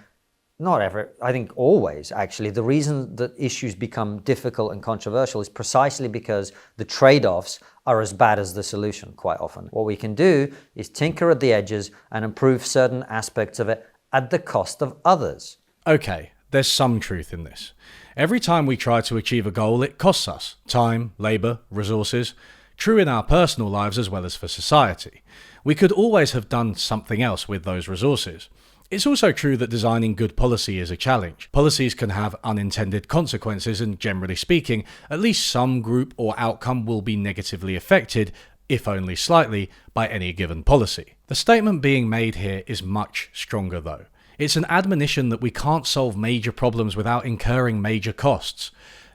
not ever, I think always actually, the reason that issues become difficult and controversial is precisely because the trade-offs are as bad as the solution quite often. What we can do is tinker at the edges and improve certain aspects of it at the cost of others. Okay, there's some truth in this. Every time we try to achieve a goal, it costs us time, labour, resources. True in our personal lives as well as for society. We could always have done something else with those resources. It's also true that designing good policy is a challenge. Policies can have unintended consequences, and generally speaking, at least some group or outcome will be negatively affected, if only slightly, by any given policy. The statement being made here is much stronger though. It's an admonition that we can't solve major problems without incurring major costs.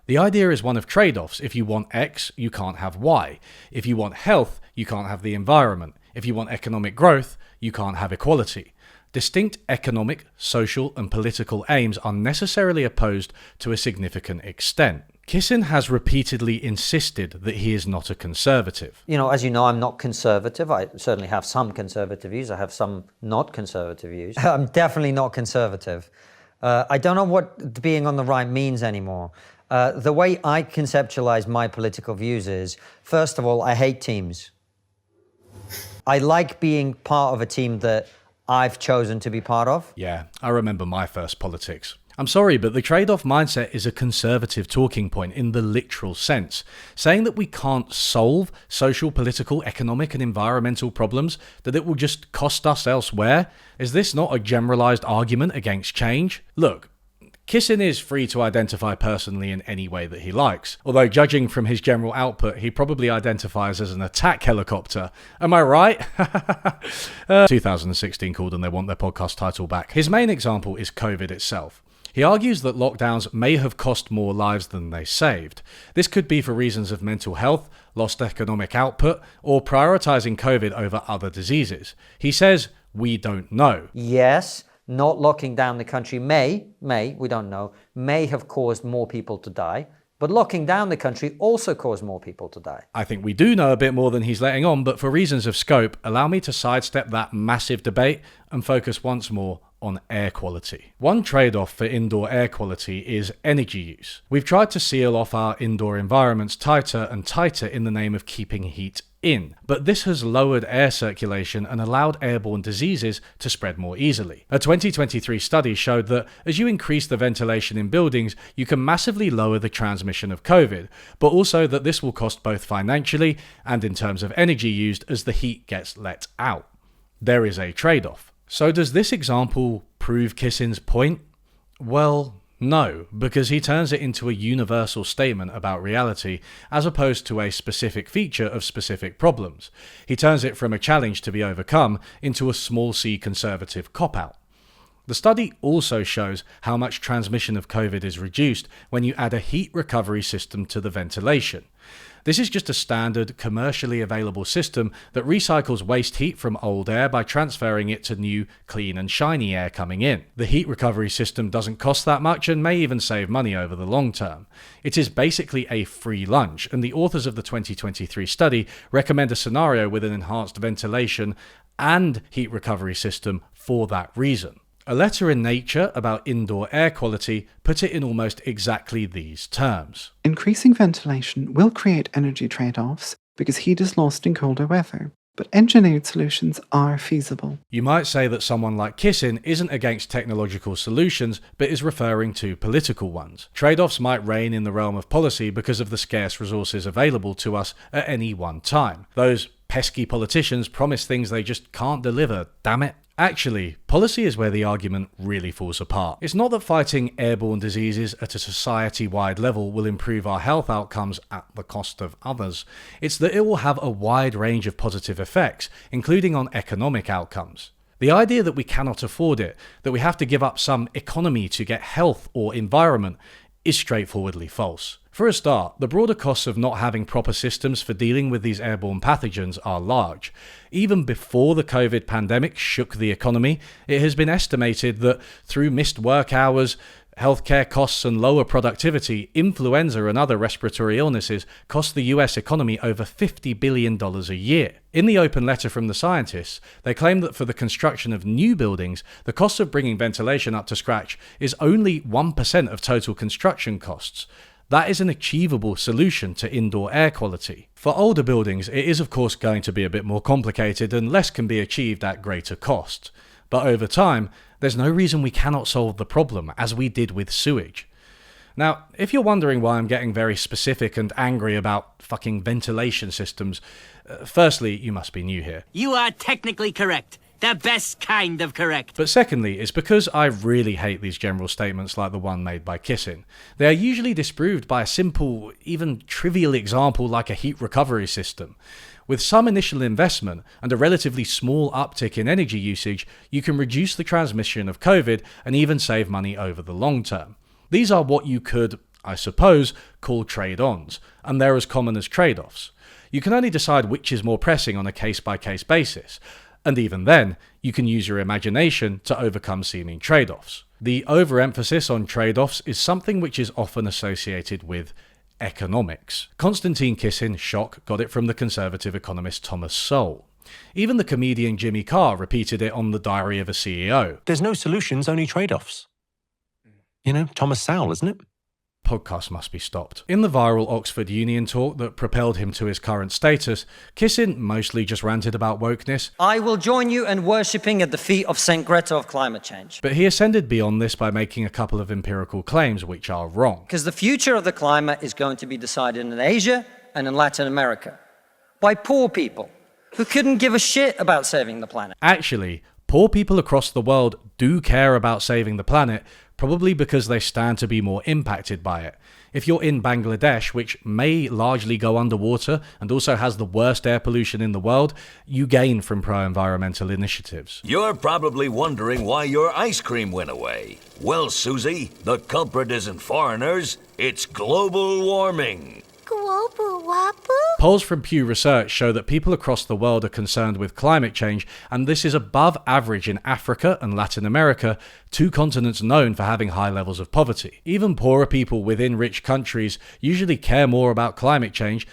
The idea is one of trade-offs. If you want X, you can't have Y. If you want health, you can't have the environment. If you want economic growth, you can't have equality. Distinct economic, social, and political aims are necessarily opposed to a significant extent. Kisin has repeatedly insisted that he is not a conservative. As you know, I'm not conservative. I certainly have some conservative views. I have some not conservative views. I'm definitely not conservative. I don't know what being on the right means anymore. The way I conceptualize my political views is, first of all, I hate teams. I like being part of a team that I've chosen to be part of. Yeah, I remember my first politics. I'm sorry, but the trade-off mindset is a conservative talking point in the literal sense. Saying that we can't solve social, political, economic and environmental problems, that it will just cost us elsewhere, is this not a generalized argument against change? Look, Kisin is free to identify personally in any way that he likes, although judging from his general output, he probably identifies as an attack helicopter. Am I right? 2016 called and they want their podcast title back. His main example is COVID itself. He argues that lockdowns may have cost more lives than they saved. This could be for reasons of mental health, lost economic output, or prioritizing COVID over other diseases. He says, we don't know. Yes. Not locking down the country we don't know, may have caused more people to die, but locking down the country also caused more people to die. I think we do know a bit more than he's letting on, but for reasons of scope, allow me to sidestep that massive debate and focus once more on air quality. One trade-off for indoor air quality is energy use. We've tried to seal off our indoor environments tighter and tighter in the name of keeping heat in, but this has lowered air circulation and allowed airborne diseases to spread more easily. A 2023 study showed that as you increase the ventilation in buildings, you can massively lower the transmission of COVID, but also that this will cost both financially and in terms of energy used as the heat gets let out. There is a trade-off. So does this example prove Kissin's point? Well, no, because he turns it into a universal statement about reality as opposed to a specific feature of specific problems. He turns it from a challenge to be overcome into a small c conservative cop-out. The study also shows how much transmission of COVID is reduced when you add a heat recovery system to the ventilation. This is just a standard, commercially available system that recycles waste heat from old air by transferring it to new, clean and shiny air coming in. The heat recovery system doesn't cost that much and may even save money over the long term. It is basically a free lunch, and the authors of the 2023 study recommend a scenario with an enhanced ventilation and heat recovery system for that reason. A letter in Nature about indoor air quality put it in almost exactly these terms. Increasing ventilation will create energy trade-offs because heat is lost in colder weather, but engineered solutions are feasible. You might say that someone like Kissin isn't against technological solutions, but is referring to political ones. Trade-offs might reign in the realm of policy because of the scarce resources available to us at any one time. Those pesky politicians promise things they just can't deliver, damn it. Actually, policy is where the argument really falls apart. It's not that fighting airborne diseases at a society-wide level will improve our health outcomes at the cost of others. It's that it will have a wide range of positive effects, including on economic outcomes. The idea that we cannot afford it, that we have to give up some economy to get health or environment, is straightforwardly false. For a start, the broader costs of not having proper systems for dealing with these airborne pathogens are large. Even before the COVID pandemic shook the economy, it has been estimated that through missed work hours, healthcare costs and lower productivity, influenza and other respiratory illnesses cost the US economy over $50 billion a year. In the open letter from the scientists, they claim that for the construction of new buildings, the cost of bringing ventilation up to scratch is only 1% of total construction costs. That is an achievable solution to indoor air quality. For older buildings, it is of course going to be a bit more complicated and less can be achieved at greater cost. But over time, there's no reason we cannot solve the problem, as we did with sewage. Now, if you're wondering why I'm getting very specific and angry about fucking ventilation systems, firstly, you must be new here. You are technically correct. The best kind of correct. But secondly, it's because I really hate these general statements like the one made by Kissin. They are usually disproved by a simple, even trivial example like a heat recovery system. With some initial investment and a relatively small uptick in energy usage, you can reduce the transmission of COVID and even save money over the long term. These are what you could, I suppose, call trade-ons, and they're as common as trade-offs. You can only decide which is more pressing on a case-by-case basis. And even then, you can use your imagination to overcome seeming trade-offs. The overemphasis on trade-offs is something which is often associated with economics. Konstantin Kissin, shock, got it from the conservative economist Thomas Sowell. Even the comedian Jimmy Carr repeated it on The Diary of a CEO. There's no solutions, only trade-offs. You know, Thomas Sowell, isn't it? Podcast must be stopped. In the viral Oxford Union talk that propelled him to his current status, Kissin mostly just ranted about wokeness. I will join you in worshipping at the feet of St. Greta of climate change. But he ascended beyond this by making a couple of empirical claims which are wrong. Because the future of the climate is going to be decided in Asia and in Latin America by poor people who couldn't give a shit about saving the planet. Actually, poor people across the world do care about saving the planet, probably because they stand to be more impacted by it. If you're in Bangladesh, which may largely go underwater and also has the worst air pollution in the world, you gain from pro-environmental initiatives. You're probably wondering why your ice cream went away. Well, Susie, the culprit isn't foreigners, it's global warming. Polls from Pew Research show that people across the world are concerned with climate change, and this is above average in Africa and Latin America, two continents known for having high levels of poverty. Even poorer people within rich countries usually care more about climate change,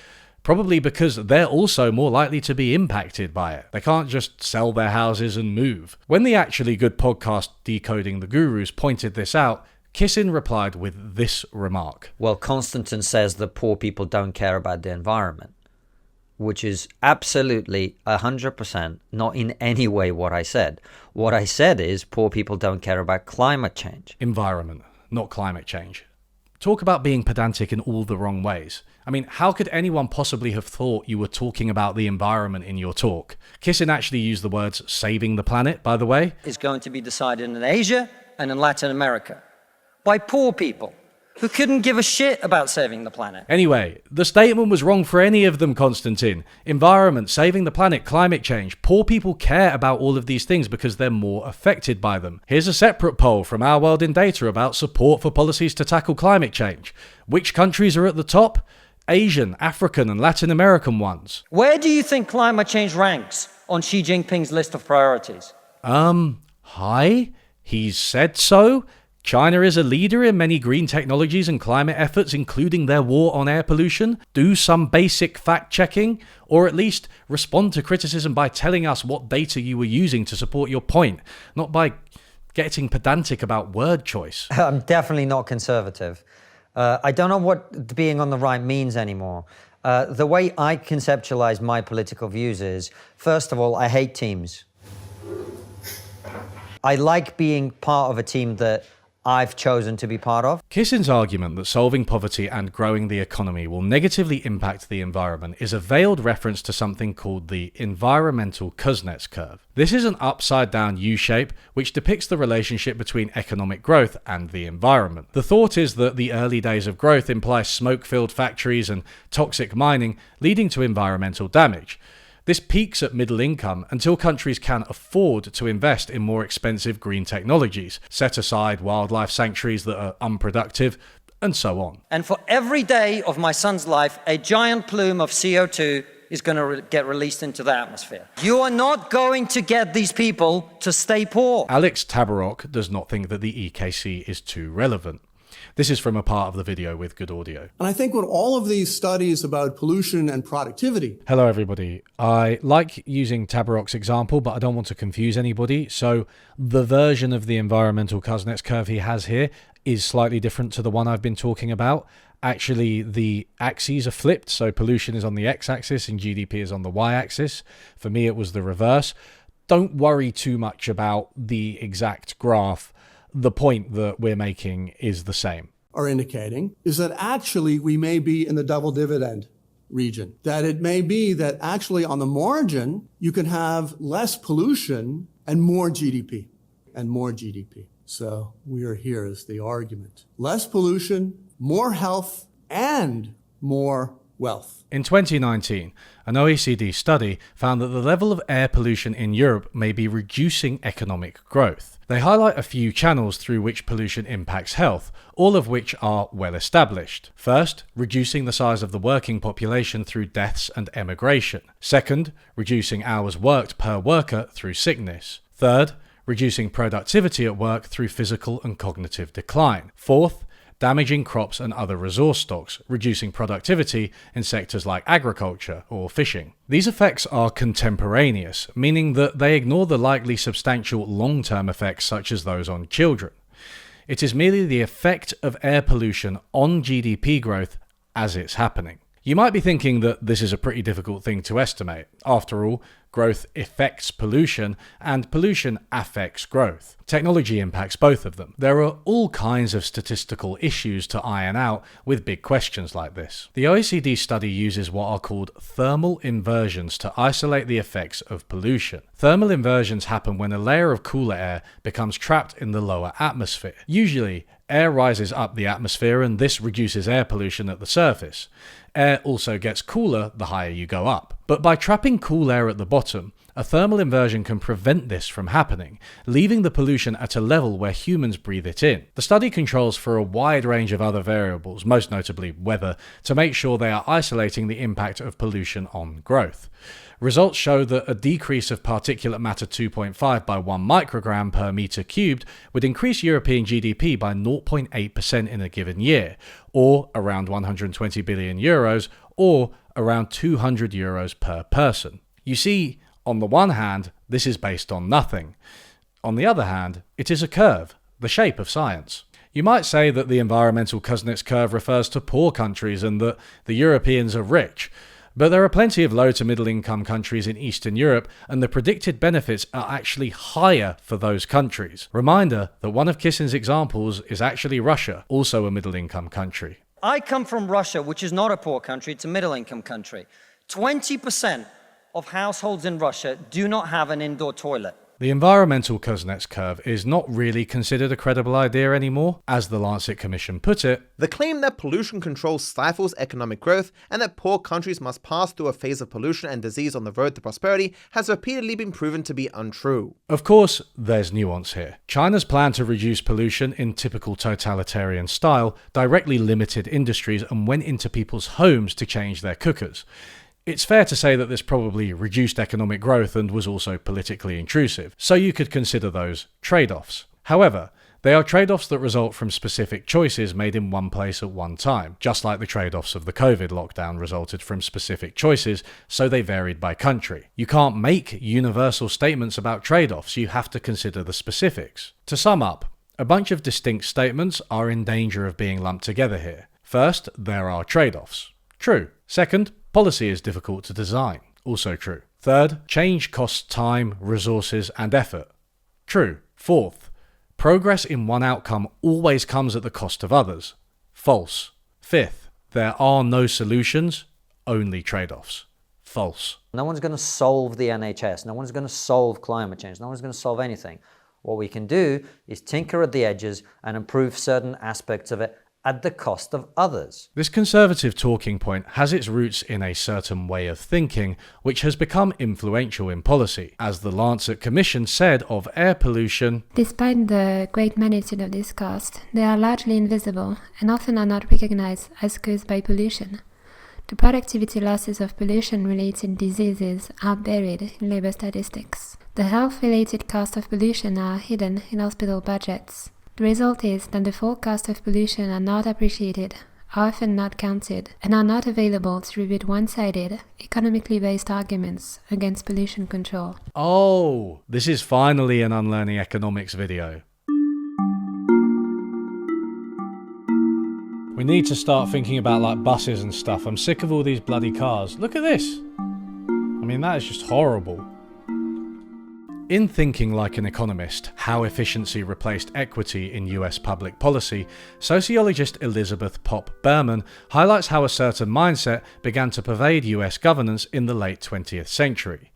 probably because they're also more likely to be impacted by it. They can't just sell their houses and move. When the Actually Good podcast Decoding the Gurus pointed this out, Kissin replied with this remark. Well, Konstantin says that poor people don't care about the environment, which is absolutely 100% not in any way what I said. What I said is poor people don't care about climate change. Environment, not climate change. Talk about being pedantic in all the wrong ways. I mean, how could anyone possibly have thought you were talking about the environment in your talk? Kissin actually used the words saving the planet, by the way. Is going to be decided in Asia and in Latin America by poor people who couldn't give a shit about saving the planet. Anyway, the statement was wrong for any of them, Konstantin. Environment, saving the planet, climate change. Poor people care about all of these things because they're more affected by them. Here's a separate poll from Our World in Data about support for policies to tackle climate change. Which countries are at the top? Asian, African, and Latin American ones. Where do you think climate change ranks on Xi Jinping's list of priorities? Hi? He's said so? China is a leader in many green technologies and climate efforts, including their war on air pollution. Do some basic fact-checking, or at least respond to criticism by telling us what data you were using to support your point, not by getting pedantic about word choice. I'm definitely not conservative. I don't know what being on the right means anymore. The way I conceptualize my political views is, first of all, I hate teams. I like being part of a team that I've chosen to be part of. Kissin's argument that solving poverty and growing the economy will negatively impact the environment is a veiled reference to something called the environmental Kuznets curve. This is an upside-down U-shape which depicts the relationship between economic growth and the environment. The thought is that the early days of growth imply smoke-filled factories and toxic mining, leading to environmental damage. This peaks at middle income until countries can afford to invest in more expensive green technologies, set aside wildlife sanctuaries that are unproductive, and so on. And for every day of my son's life, a giant plume of CO2 is going to get released into the atmosphere. You are not going to get these people to stay poor. Alex Tabarrok does not think that the EKC is too relevant. This is from a part of the video with good audio. And I think when all of these studies about pollution and productivity... Hello everybody. I like using Tabarrok's example, but I don't want to confuse anybody. So the version of the environmental Kuznets curve he has here is slightly different to the one I've been talking about. Actually, the axes are flipped. So pollution is on the x-axis and GDP is on the y-axis. For me, it was the reverse. Don't worry too much about the exact graph. The point that we're making is the same. Are indicating is that actually we may be in the double dividend region. That it may be that actually on the margin, you can have less pollution and more GDP. And more GDP. So we are here as the argument. Less pollution, more health, and more wealth. In 2019, an OECD study found that the level of air pollution in Europe may be reducing economic growth. They highlight a few channels through which pollution impacts health, all of which are well established. First, reducing the size of the working population through deaths and emigration. Second, reducing hours worked per worker through sickness. Third, reducing productivity at work through physical and cognitive decline. Fourth, damaging crops and other resource stocks, reducing productivity in sectors like agriculture or fishing. These effects are contemporaneous, meaning that they ignore the likely substantial long-term effects such as those on children. It is merely the effect of air pollution on GDP growth as it's happening. You might be thinking that this is a pretty difficult thing to estimate. After all, growth affects pollution, and pollution affects growth. Technology impacts both of them. There are all kinds of statistical issues to iron out with big questions like this. The OECD study uses what are called thermal inversions to isolate the effects of pollution. Thermal inversions happen when a layer of cooler air becomes trapped in the lower atmosphere. Usually, air rises up the atmosphere and this reduces air pollution at the surface. Air also gets cooler the higher you go up. But by trapping cool air at the bottom, a thermal inversion can prevent this from happening, leaving the pollution at a level where humans breathe it in. The study controls for a wide range of other variables, most notably weather, to make sure they are isolating the impact of pollution on growth. Results show that a decrease of particulate matter 2.5 by 1 microgram per meter cubed would increase European GDP by 0.8% in a given year, or around 120 billion euros, or around €200 per person. You see, on the one hand, this is based on nothing. On the other hand, it is a curve, the shape of science. You might say that the environmental Kuznets curve refers to poor countries and that the Europeans are rich, but there are plenty of low to middle income countries in Eastern Europe, and the predicted benefits are actually higher for those countries. Reminder that one of Kissin's examples is actually Russia, also a middle income country. I come from Russia, which is not a poor country, it's a middle income country. 20% of households in Russia do not have an indoor toilet. The environmental Kuznets curve is not really considered a credible idea anymore. As the Lancet Commission put it, the claim that pollution control stifles economic growth and that poor countries must pass through a phase of pollution and disease on the road to prosperity has repeatedly been proven to be untrue. Of course, there's nuance here. China's plan to reduce pollution in typical totalitarian style directly limited industries and went into people's homes to change their cookers. It's fair to say that this probably reduced economic growth and was also politically intrusive, so you could consider those trade-offs. However, they are trade-offs that result from specific choices made in one place at one time, just like the trade-offs of the COVID lockdown resulted from specific choices, so they varied by country. You can't make universal statements about trade-offs, you have to consider the specifics. To sum up, a bunch of distinct statements are in danger of being lumped together here. First, there are trade-offs. True. Second, policy is difficult to design. Also true. Third, change costs time, resources, and effort. True. Fourth, progress in one outcome always comes at the cost of others. False. Fifth, there are no solutions, only trade-offs. False. No one's going to solve the NHS. No one's going to solve climate change. No one's going to solve anything. What we can do is tinker at the edges and improve certain aspects of it at the cost of others. This conservative talking point has its roots in a certain way of thinking, which has become influential in policy. As the Lancet Commission said of air pollution, despite the great magnitude of this cost, they are largely invisible and often are not recognized as caused by pollution. The productivity losses of pollution-related diseases are buried in labor statistics. The health-related costs of pollution are hidden in hospital budgets. The result is that the full cost of pollution are not appreciated, are often not counted, and are not available to rebut one-sided, economically based arguments against pollution control. Oh, this is finally an Unlearning Economics video. We need to start thinking about like buses and stuff. I'm sick of all these bloody cars. Look at this. I mean, that is just horrible. In Thinking Like an Economist, How Efficiency Replaced Equity in US Public Policy, sociologist Elizabeth Popp Berman highlights how a certain mindset began to pervade US governance in the late 20th century.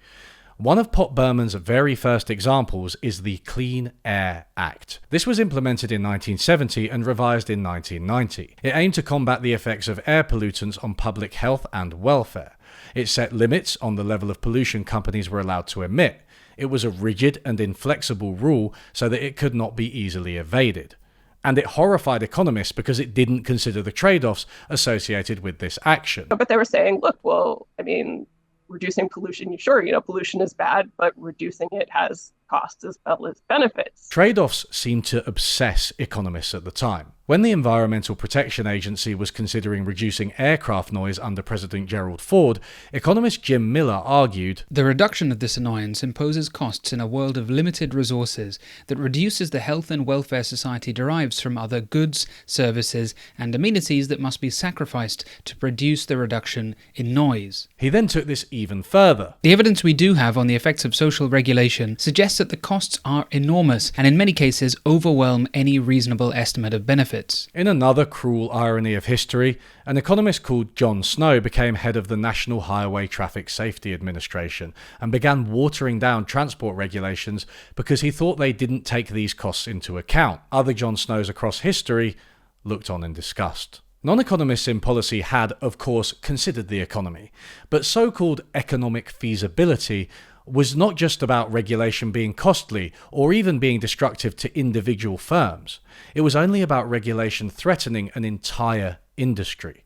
One of Popp Berman's very first examples is the Clean Air Act. This was implemented in 1970 and revised in 1990. It aimed to combat the effects of air pollutants on public health and welfare. It set limits on the level of pollution companies were allowed to emit. It was a rigid and inflexible rule so that it could not be easily evaded. And it horrified economists because it didn't consider the trade-offs associated with this action. But they were saying, look, well, I mean, reducing pollution, sure, pollution is bad, but reducing it has costs as well as benefits. Trade-offs seemed to obsess economists at the time. When the Environmental Protection Agency was considering reducing aircraft noise under President Gerald Ford, economist Jim Miller argued, "The reduction of this annoyance imposes costs in a world of limited resources that reduces the health and welfare society derives from other goods, services, and amenities that must be sacrificed to produce the reduction in noise." He then took this even further. "The evidence we do have on the effects of social regulation suggests that the costs are enormous and in many cases overwhelm any reasonable estimate of benefits." In another cruel irony of history, an economist called John Snow became head of the National Highway Traffic Safety Administration and began watering down transport regulations because he thought they didn't take these costs into account. Other John Snows across history looked on in disgust. Non-economists in policy had, of course, considered the economy, but so-called economic feasibility was not just about regulation being costly or even being destructive to individual firms. It was only about regulation threatening an entire industry.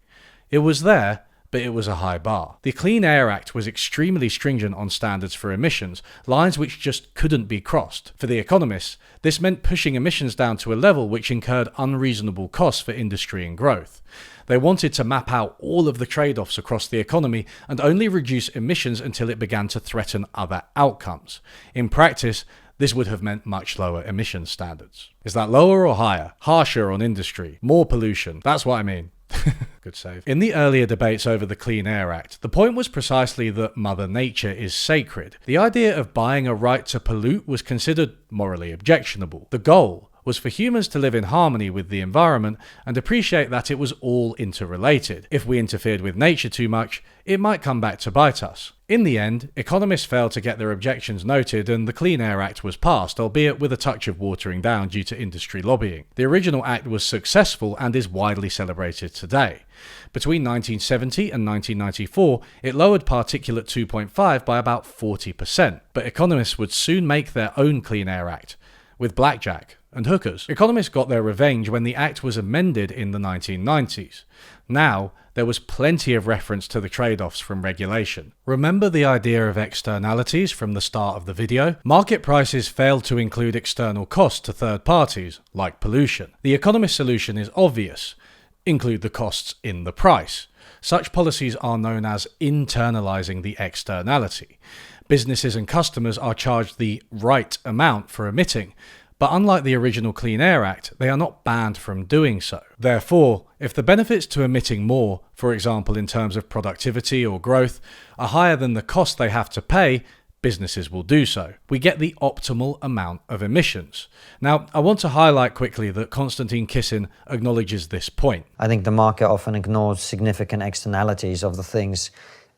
It was there, but it was a high bar. The Clean Air Act was extremely stringent on standards for emissions, lines which just couldn't be crossed. For the Economist, this meant pushing emissions down to a level which incurred unreasonable costs for industry and growth. They wanted to map out all of the trade-offs across the economy and only reduce emissions until it began to threaten other outcomes. In practice, this would have meant much lower emission standards. Is that lower or higher? Harsher on industry? More pollution? That's what I mean. Good save. In the earlier debates over the Clean Air Act, the point was precisely that Mother Nature is sacred. The idea of buying a right to pollute was considered morally objectionable. The goal was for humans to live in harmony with the environment and appreciate that it was all interrelated. If we interfered with nature too much, it might come back to bite us. In the end, economists failed to get their objections noted and the Clean Air Act was passed, albeit with a touch of watering down due to industry lobbying. The original act was successful and is widely celebrated today. Between 1970 and 1994, it lowered particulate 2.5 by about 40%, but economists would soon make their own Clean Air Act, with blackjack and hookers. Economists got their revenge when the Act was amended in the 1990s. Now, there was plenty of reference to the trade-offs from regulation. Remember the idea of externalities from the start of the video? Market prices failed to include external costs to third parties, like pollution. The Economist solution is obvious. Include the costs in the price. Such policies are known as internalizing the externality. Businesses and customers are charged the right amount for emitting, but unlike the original Clean Air Act, they are not banned from doing so. Therefore, if the benefits to emitting more, for example in terms of productivity or growth, are higher than the cost they have to pay, businesses will do so. We get the optimal amount of emissions. Now, I want to highlight quickly that Konstantin Kisin acknowledges this point. I think the market often ignores significant externalities of the things.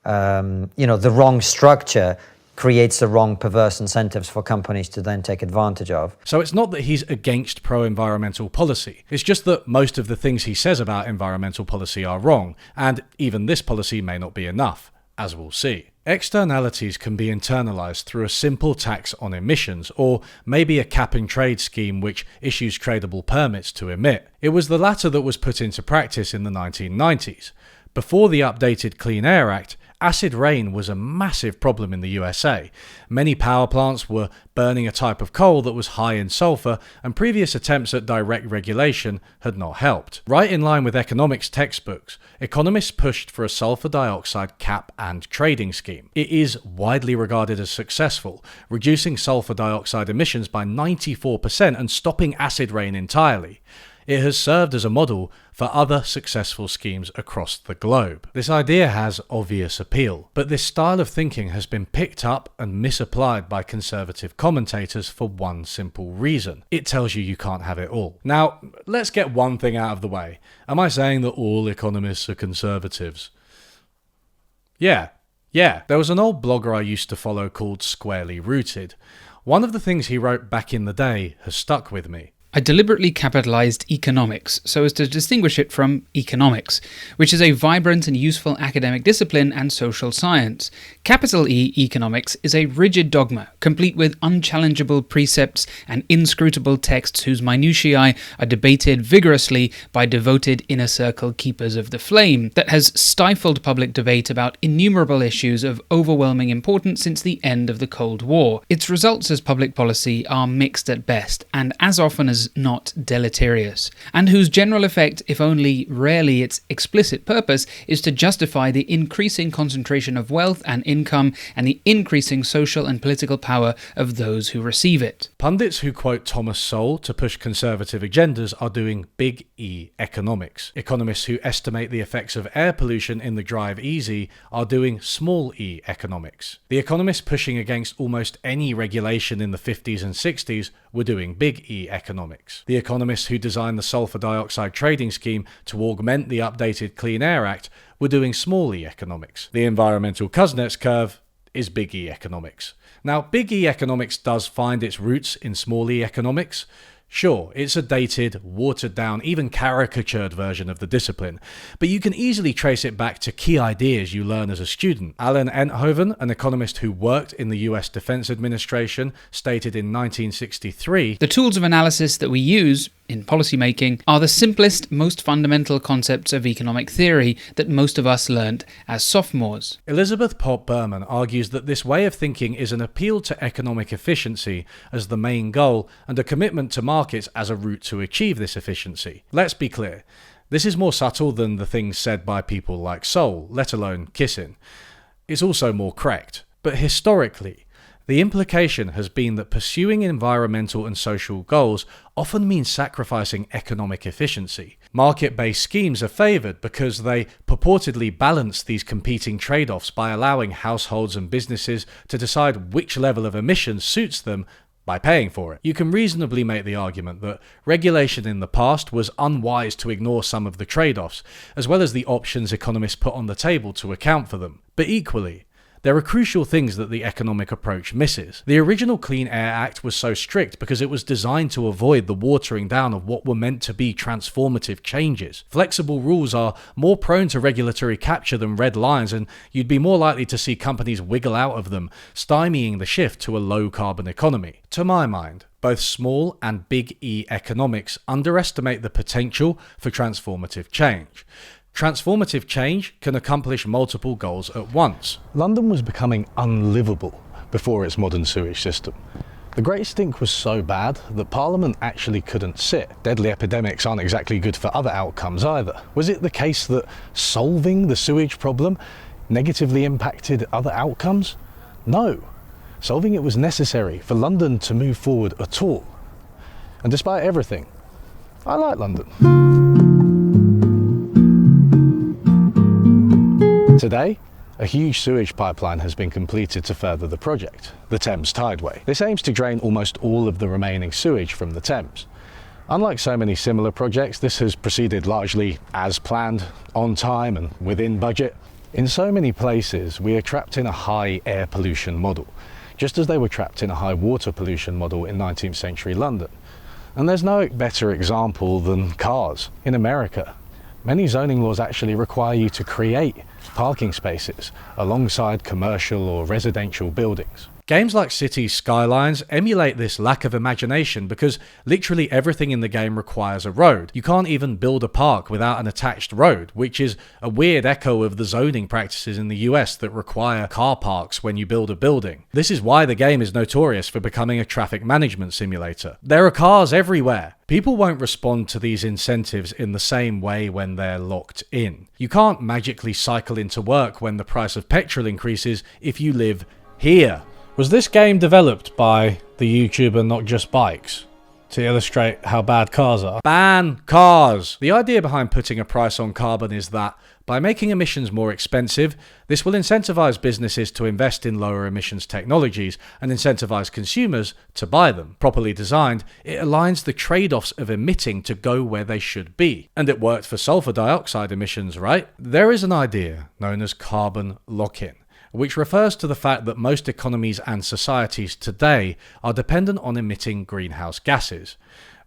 The wrong structure creates the wrong perverse incentives for companies to then take advantage of. So it's not that he's against pro-environmental policy. It's just that most of the things he says about environmental policy are wrong, and even this policy may not be enough, as we'll see. Externalities can be internalized through a simple tax on emissions, or maybe a cap-and-trade scheme which issues tradable permits to emit. It was the latter that was put into practice in the 1990s. Before the updated Clean Air Act, acid rain was a massive problem in the USA. Many power plants were burning a type of coal that was high in sulfur, and previous attempts at direct regulation had not helped. Right in line with economics textbooks, economists pushed for a sulfur dioxide cap and trading scheme. It is widely regarded as successful, reducing sulfur dioxide emissions by 94% and stopping acid rain entirely. It has served as a model for other successful schemes across the globe. This idea has obvious appeal, but this style of thinking has been picked up and misapplied by conservative commentators for one simple reason. It tells you can't have it all. Now, let's get one thing out of the way. Am I saying that all economists are conservatives? Yeah. There was an old blogger I used to follow called Squarely Rooted. One of the things he wrote back in the day has stuck with me. I deliberately capitalized economics so as to distinguish it from economics, which is a vibrant and useful academic discipline and social science. Capital E economics is a rigid dogma, complete with unchallengeable precepts and inscrutable texts whose minutiae are debated vigorously by devoted inner circle keepers of the flame, that has stifled public debate about innumerable issues of overwhelming importance since the end of the Cold War. Its results as public policy are mixed at best, and as often as not deleterious, and whose general effect, if only rarely its explicit purpose, is to justify the increasing concentration of wealth and income and the increasing social and political power of those who receive it. Pundits who quote Thomas Sowell to push conservative agendas are doing big E economics. Economists who estimate the effects of air pollution in the drive easy are doing small e economics. The economists pushing against almost any regulation in the 50s and 60s were doing big E economics. The economists who designed the sulfur dioxide trading scheme to augment the updated Clean Air Act were doing small e economics. The environmental Kuznets curve is big E economics. Now, big E economics does find its roots in small e economics. Sure, it's a dated, watered-down, even caricatured version of the discipline, but you can easily trace it back to key ideas you learn as a student. Alan Enthoven, an economist who worked in the US Defense Administration, stated in 1963, "The tools of analysis that we use in policymaking, are the simplest, most fundamental concepts of economic theory that most of us learnt as sophomores. Elizabeth Pop Berman argues that this way of thinking is an appeal to economic efficiency as the main goal and a commitment to markets as a route to achieve this efficiency. Let's be clear, this is more subtle than the things said by people like Sol, let alone Kissin. It's also more correct. But historically, the implication has been that pursuing environmental and social goals often means sacrificing economic efficiency. Market-based schemes are favoured because they purportedly balance these competing trade-offs by allowing households and businesses to decide which level of emissions suits them by paying for it. You can reasonably make the argument that regulation in the past was unwise to ignore some of the trade-offs, as well as the options economists put on the table to account for them. But equally, there are crucial things that the economic approach misses. The original Clean Air Act was so strict because it was designed to avoid the watering down of what were meant to be transformative changes. Flexible rules are more prone to regulatory capture than red lines, and you'd be more likely to see companies wiggle out of them, stymieing the shift to a low-carbon economy. To my mind, both small and big E economics underestimate the potential for transformative change. Transformative change can accomplish multiple goals at once. London was becoming unlivable before its modern sewage system. The Great Stink was so bad that Parliament actually couldn't sit. Deadly epidemics aren't exactly good for other outcomes either. Was it the case that solving the sewage problem negatively impacted other outcomes? No. Solving it was necessary for London to move forward at all. And despite everything, I like London. Today, a huge sewage pipeline has been completed to further the project, the Thames Tideway. This aims to drain almost all of the remaining sewage from the Thames. Unlike so many similar projects, this has proceeded largely as planned, on time and within budget. In so many places, we are trapped in a high air pollution model, just as they were trapped in a high water pollution model in 19th century London. And there's no better example than cars. In America, many zoning laws actually require you to create parking spaces alongside commercial or residential buildings. Games like Cities Skylines emulate this lack of imagination because literally everything in the game requires a road. You can't even build a park without an attached road, which is a weird echo of the zoning practices in the US that require car parks when you build a building. This is why the game is notorious for becoming a traffic management simulator. There are cars everywhere. People won't respond to these incentives in the same way when they're locked in. You can't magically cycle into work when the price of petrol increases if you live here. Was this game developed by the YouTuber Not Just Bikes to illustrate how bad cars are? Ban cars! The idea behind putting a price on carbon is that by making emissions more expensive, this will incentivize businesses to invest in lower emissions technologies and incentivize consumers to buy them. Properly designed, it aligns the trade-offs of emitting to go where they should be. And it worked for sulfur dioxide emissions, right? There is an idea known as carbon lock-in, which refers to the fact that most economies and societies today are dependent on emitting greenhouse gases.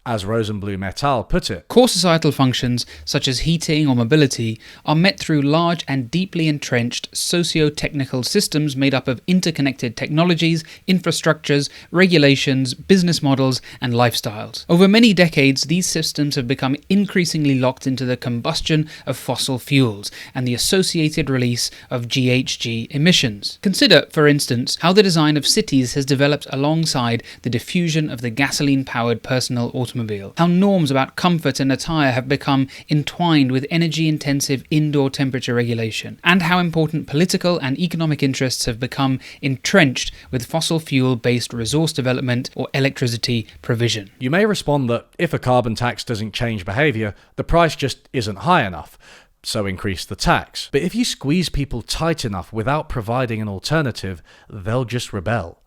As Rosenblum et al. Put it, core societal functions, such as heating or mobility, are met through large and deeply entrenched socio-technical systems made up of interconnected technologies, infrastructures, regulations, business models, and lifestyles. Over many decades, these systems have become increasingly locked into the combustion of fossil fuels and the associated release of GHG emissions. Consider, for instance, how the design of cities has developed alongside the diffusion of the gasoline-powered personal automobile. How norms about comfort and attire have become entwined with energy-intensive indoor temperature regulation, and how important political and economic interests have become entrenched with fossil fuel-based resource development or electricity provision. You may respond that if a carbon tax doesn't change behaviour, the price just isn't high enough, so increase the tax. But if you squeeze people tight enough without providing an alternative, they'll just rebel.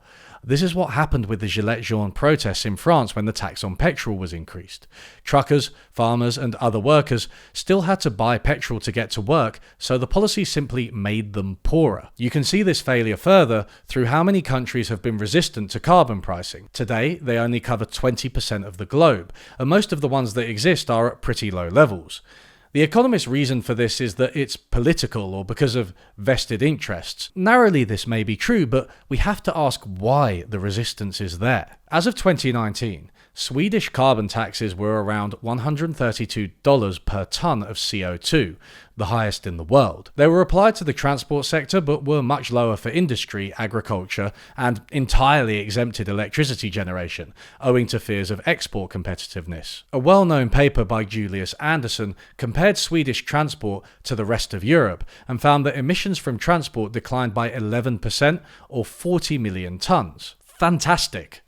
This is what happened with the Gilets Jaunes protests in France when the tax on petrol was increased. Truckers, farmers and other workers still had to buy petrol to get to work, so the policy simply made them poorer. You can see this failure further through how many countries have been resistant to carbon pricing. Today, they only cover 20% of the globe, and most of the ones that exist are at pretty low levels. The Economist's reason for this is that it's political or because of vested interests. Narrowly, this may be true, but we have to ask why the resistance is there. As of 2019, Swedish carbon taxes were around $132 per tonne of CO2, the highest in the world. They were applied to the transport sector but were much lower for industry, agriculture, and entirely exempted electricity generation, owing to fears of export competitiveness. A well-known paper by Julius Anderson compared Swedish transport to the rest of Europe and found that emissions from transport declined by 11% or 40 million tonnes. Fantastic!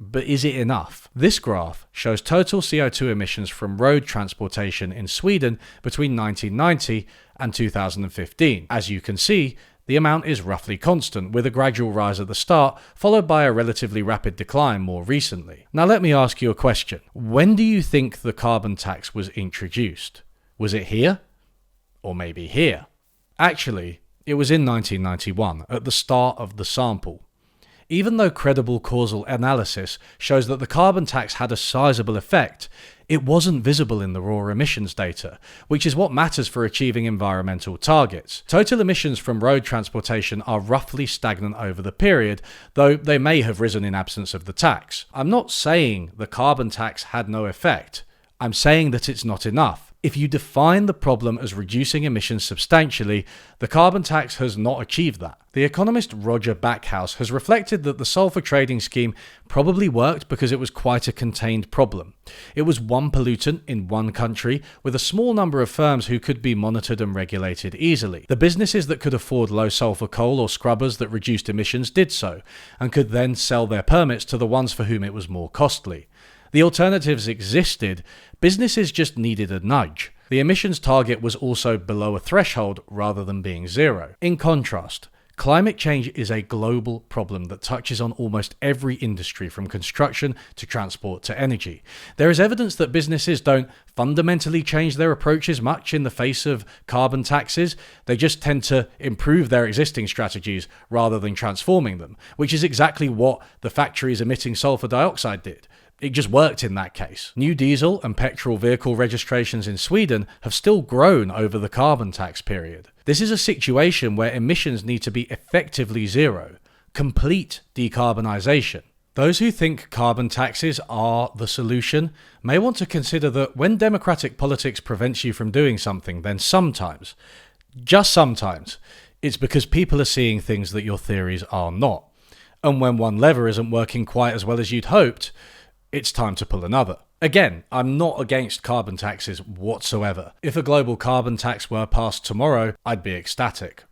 But is it enough? This graph shows total CO2 emissions from road transportation in Sweden between 1990 and 2015. As you can see, the amount is roughly constant, with a gradual rise at the start, followed by a relatively rapid decline more recently. Now let me ask you a question. When do you think the carbon tax was introduced? Was it here? Or maybe here? Actually, it was in 1991, at the start of the sample. Even though credible causal analysis shows that the carbon tax had a sizable effect, it wasn't visible in the raw emissions data, which is what matters for achieving environmental targets. Total emissions from road transportation are roughly stagnant over the period, though they may have risen in absence of the tax. I'm not saying the carbon tax had no effect. I'm saying that it's not enough. If you define the problem as reducing emissions substantially, the carbon tax has not achieved that. The economist Roger Backhouse has reflected that the sulfur trading scheme probably worked because it was quite a contained problem. It was one pollutant in one country with a small number of firms who could be monitored and regulated easily. The businesses that could afford low sulfur coal or scrubbers that reduced emissions did so, and could then sell their permits to the ones for whom it was more costly. The alternatives existed, businesses just needed a nudge. The emissions target was also below a threshold rather than being zero. In contrast, climate change is a global problem that touches on almost every industry from construction to transport to energy. There is evidence that businesses don't fundamentally change their approaches much in the face of carbon taxes. They just tend to improve their existing strategies rather than transforming them, which is exactly what the factories emitting sulfur dioxide did. It just worked in that case. New diesel and petrol vehicle registrations in Sweden have still grown over the carbon tax period. This is a situation where emissions need to be effectively zero. Complete decarbonisation. Those who think carbon taxes are the solution may want to consider that when democratic politics prevents you from doing something, then sometimes, just sometimes, it's because people are seeing things that your theories are not. And when one lever isn't working quite as well as you'd hoped, it's time to pull another. Again, I'm not against carbon taxes whatsoever. If a global carbon tax were passed tomorrow, I'd be ecstatic.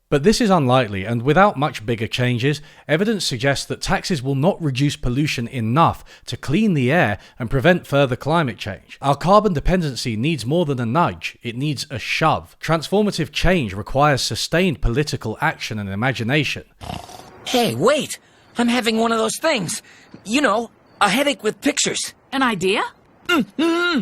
But this is unlikely, and without much bigger changes, evidence suggests that taxes will not reduce pollution enough to clean the air and prevent further climate change. Our carbon dependency needs more than a nudge, it needs a shove. Transformative change requires sustained political action and imagination. Hey, wait! I'm having one of those things. You know, a headache with pictures. An idea?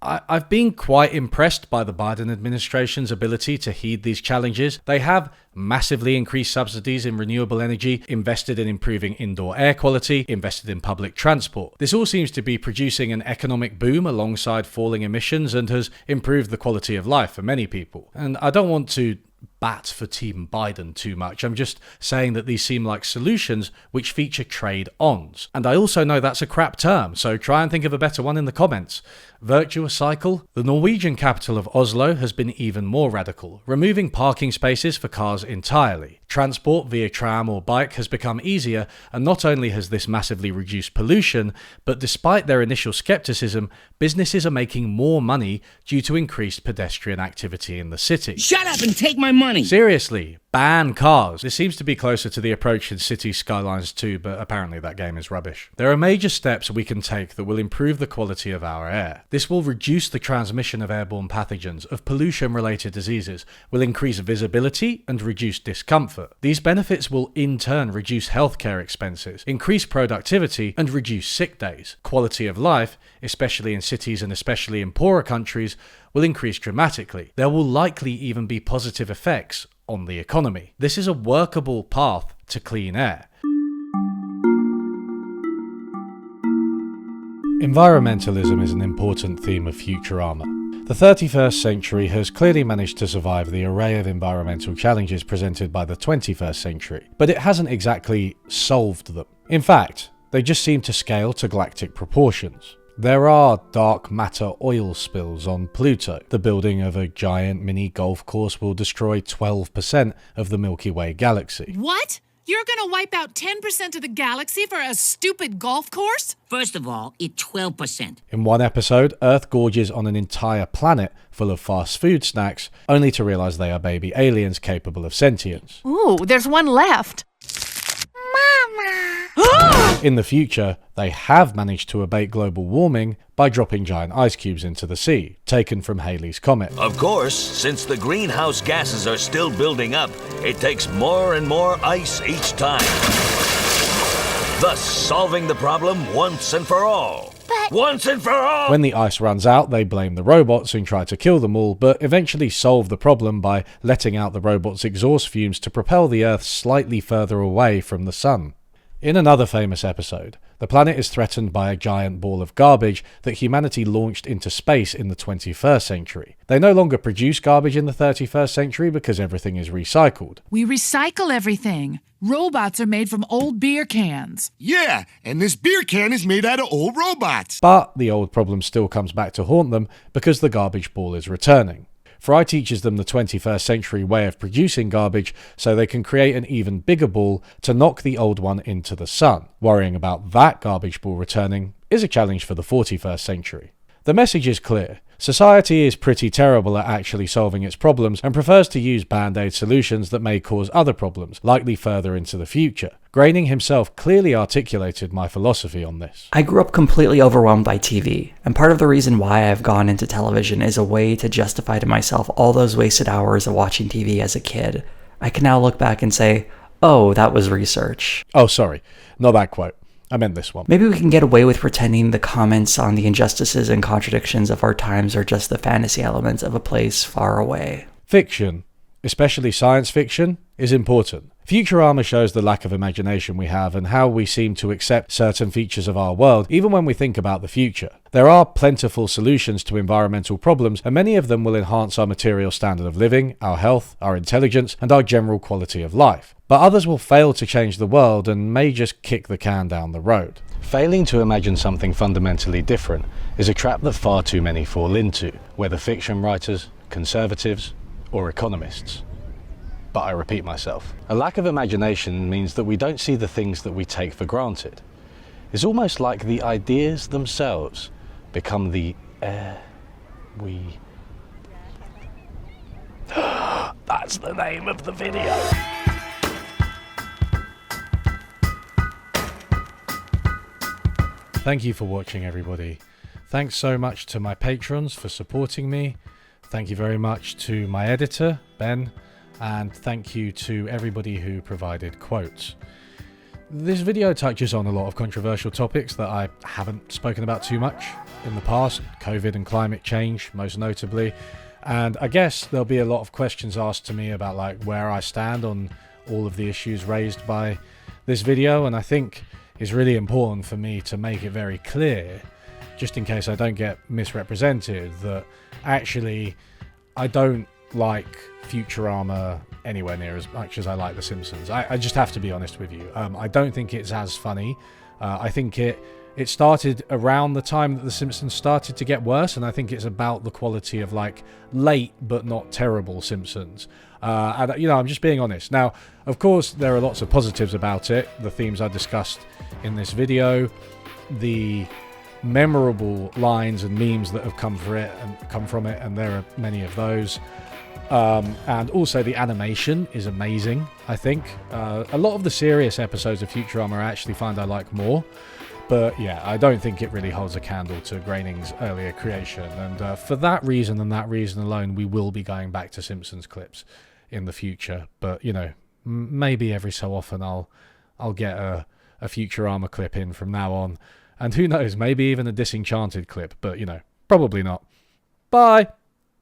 I've been quite impressed by the Biden administration's ability to heed these challenges. They have massively increased subsidies in renewable energy, invested in improving indoor air quality, invested in public transport. This all seems to be producing an economic boom alongside falling emissions and has improved the quality of life for many people. And I don't want to bat for Team Biden too much. I'm just saying that these seem like solutions which feature trade-ons. And I also know that's a crap term, so try and think of a better one in the comments. Virtuous cycle? The Norwegian capital of Oslo has been even more radical, removing parking spaces for cars entirely. Transport via tram or bike has become easier, and not only has this massively reduced pollution, but despite their initial skepticism, businesses are making more money due to increased pedestrian activity in the city. Shut up and take my money! Seriously, ban cars. This seems to be closer to the approach in City Skylines 2, but apparently that game is rubbish. There are major steps we can take that will improve the quality of our air. This will reduce the transmission of airborne pathogens, of pollution-related diseases, will increase visibility and reduce discomfort. These benefits will in turn reduce healthcare expenses, increase productivity, and reduce sick days. Quality of life, especially in cities and especially in poorer countries, will increase dramatically. There will likely even be positive effects on the economy. This is a workable path to clean air. Environmentalism is an important theme of Futurama. The 31st century has clearly managed to survive the array of environmental challenges presented by the 21st century, but it hasn't exactly solved them. In fact, They just seem to scale to galactic proportions. There are dark matter oil spills on Pluto. The building of a giant mini golf course will destroy 12% of the Milky Way galaxy. What? You're gonna wipe out 10% of the galaxy for a stupid golf course? First of all, it's 12%. In one episode, Earth gorges on an entire planet full of fast food snacks, only to realize they are baby aliens capable of sentience. Ooh, there's one left. In the future, they have managed to abate global warming by dropping giant ice cubes into the sea, taken from Halley's Comet. Of course, since the greenhouse gases are still building up, it takes more and more ice each time, thus solving the problem once and for all. Once and for all! When the ice runs out, they blame the robots and try to kill them all, but eventually solve the problem by letting out the robots' exhaust fumes to propel the Earth slightly further away from the sun. In another famous episode, the planet is threatened by a giant ball of garbage that humanity launched into space in the 21st century. They no longer produce garbage in the 31st century because everything is recycled. We recycle everything. Robots are made from old beer cans. Yeah, and this beer can is made out of old robots. But the old problem still comes back to haunt them because the garbage ball is returning. Fry teaches them the 21st century way of producing garbage so they can create an even bigger ball to knock the old one into the sun. Worrying about that garbage ball returning is a challenge for the 41st century. The message is clear. Society is pretty terrible at actually solving its problems and prefers to use band-aid solutions that may cause other problems, likely further into the future. Groening himself clearly articulated my philosophy on this. I grew up completely overwhelmed by TV, and part of the reason why I've gone into television is a way to justify to myself all those wasted hours of watching TV as a kid. I can now look back and say, oh, that was research. Oh, sorry, not that quote. I meant this one. Maybe we can get away with pretending the comments on the injustices and contradictions of our times are just the fantasy elements of a place far away. Fiction, especially science fiction, is important. Futurama shows the lack of imagination we have and how we seem to accept certain features of our world even when we think about the future. There are plentiful solutions to environmental problems, and many of them will enhance our material standard of living, our health, our intelligence, and our general quality of life. But others will fail to change the world and may just kick the can down the road. Failing to imagine something fundamentally different is a trap that far too many fall into, whether fiction writers, conservatives, or economists. But I repeat myself, a lack of imagination means that we don't see the things that we take for granted. It's almost like the ideas themselves become the air we... That's the name of the video. Thank you for watching, everybody. Thanks so much to my patrons for supporting me. Thank you very much to my editor, Ben. And thank you to everybody who provided quotes. This video touches on a lot of controversial topics that I haven't spoken about too much in the past, COVID and climate change most notably, and I guess there'll be a lot of questions asked to me about like where I stand on all of the issues raised by this video, and I think it's really important for me to make it very clear, just in case I don't get misrepresented, that actually I don't like Futurama anywhere near as much as I like The Simpsons. I just have to be honest with you. I don't think it's as funny. I think it started around the time that The Simpsons started to get worse, and I think it's about the quality of like late but not terrible Simpsons. And you know, I'm just being honest. Now, of course, there are lots of positives about it. The themes I discussed in this video, the memorable lines and memes that have come from it, and there are many of those. And also the animation is amazing, I think. A lot of the serious episodes of Futurama I actually find I like more. But yeah, I don't think it really holds a candle to Groening's earlier creation. And for that reason and that reason alone, we will be going back to Simpsons clips in the future. But, you know, maybe every so often I'll get a Futurama clip in from now on. And who knows, maybe even a Disenchanted clip. But, you know, probably not. Bye!